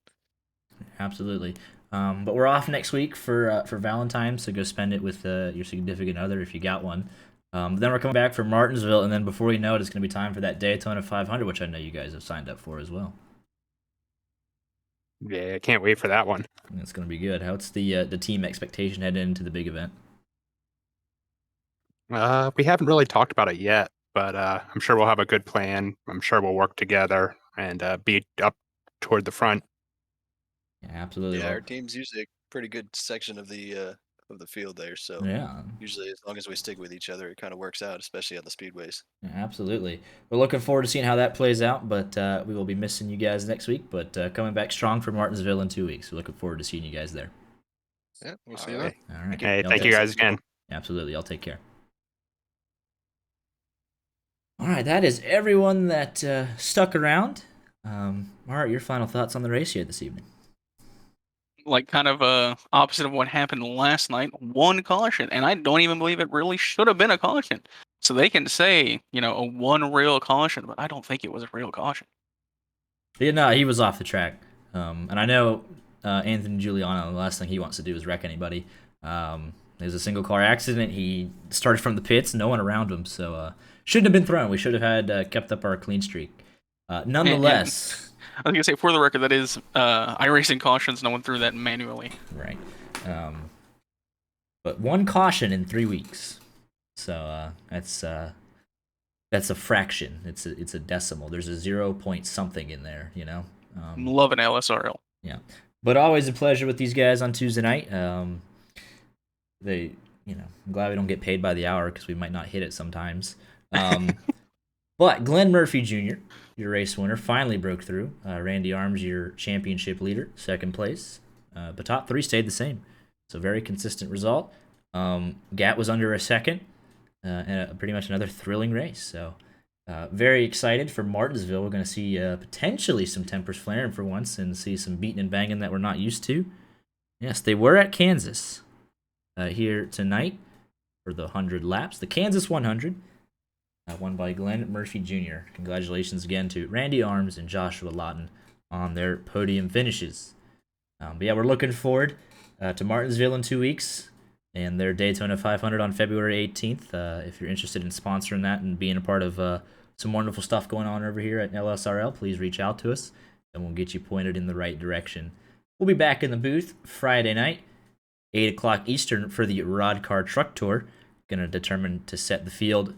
Absolutely. But we're off next week for Valentine's, so go spend it with your significant other if you got one. Then we're coming back for Martinsville, and then before you know it, it's going to be time for that Daytona 500, which I know you guys have signed up for as well. Yeah, I can't wait for that one. It's going to be good. How's the team expectation heading into the big event? We haven't really talked about it yet, but I'm sure we'll have a good plan. I'm sure we'll work together and be up toward the front. Yeah, absolutely. Yeah, Well, our team's usually a pretty good section of the field there, so yeah. usually as long as we stick with each other, it kind of works out, especially on the speedways. Yeah, absolutely. We're looking forward to seeing how that plays out, but we will be missing you guys next week, but coming back strong for Martinsville in 2 weeks. We're looking forward to seeing you guys there. Yeah, we'll All see you right. then. All right. Hey, Y'all thank you take- guys again. Absolutely. Y'all take care. All right, that is everyone that stuck around. All right, your final thoughts on the race here this evening. Like kind of opposite of what happened last night. 1 caution, and I don't even believe it really should have been a caution. So they can say, a 1 real caution, but I don't think it was a real caution. Yeah, no, he was off the track. And I know Anthony Giuliano, the last thing he wants to do is wreck anybody. There's a single car accident. He started from the pits, no one around him, so shouldn't have been thrown. We should have had kept up our clean streak. Nonetheless, I was gonna say, for the record, that is iRacing cautions. No one threw that manually. right. But 1 caution in 3 weeks, so that's a fraction. It's a decimal. There's a 0 point something in there, I'm loving LSRL. Yeah, but always a pleasure with these guys on Tuesday night. I'm glad we don't get paid by the hour because we might not hit it sometimes. But Glenn Murphy Jr., your race winner, finally broke through. Randy Arms, your championship leader, second place. But top three stayed the same. So very consistent result. Gat was under a second, and pretty much another thrilling race. So very excited for Martinsville. We're going to see potentially some tempers flaring for once and see some beating and banging that we're not used to. Yes, they were at Kansas here tonight for the 100 laps. The Kansas 100, won by Glenn Murphy Jr. Congratulations again to Randy Arms and Joshua Lawton on their podium finishes. But yeah, we're looking forward to Martinsville in 2 weeks and their Daytona 500 on February 18th. If you're interested in sponsoring that and being a part of some wonderful stuff going on over here at LSRL, please reach out to us and we'll get you pointed in the right direction. We'll be back in the booth Friday night, 8 o'clock Eastern for the Rod Car Truck Tour. Going to determine to set the field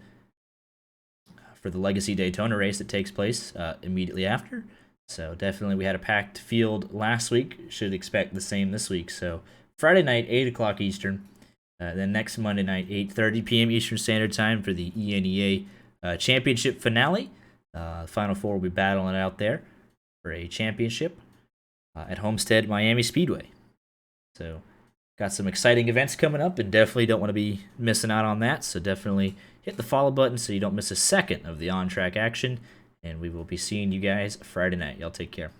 for the Legacy Daytona race that takes place immediately after. So definitely we had a packed field last week. Should expect the same this week. So Friday night, 8 o'clock Eastern. Then next Monday night, 8:30 p.m. Eastern Standard Time for the ENEA Championship finale. Final four will be battling it out there for a championship at Homestead Miami Speedway. So got some exciting events coming up and definitely don't want to be missing out on that. So definitely hit the follow button so you don't miss a second of the on-track action. And we will be seeing you guys Friday night. Y'all take care.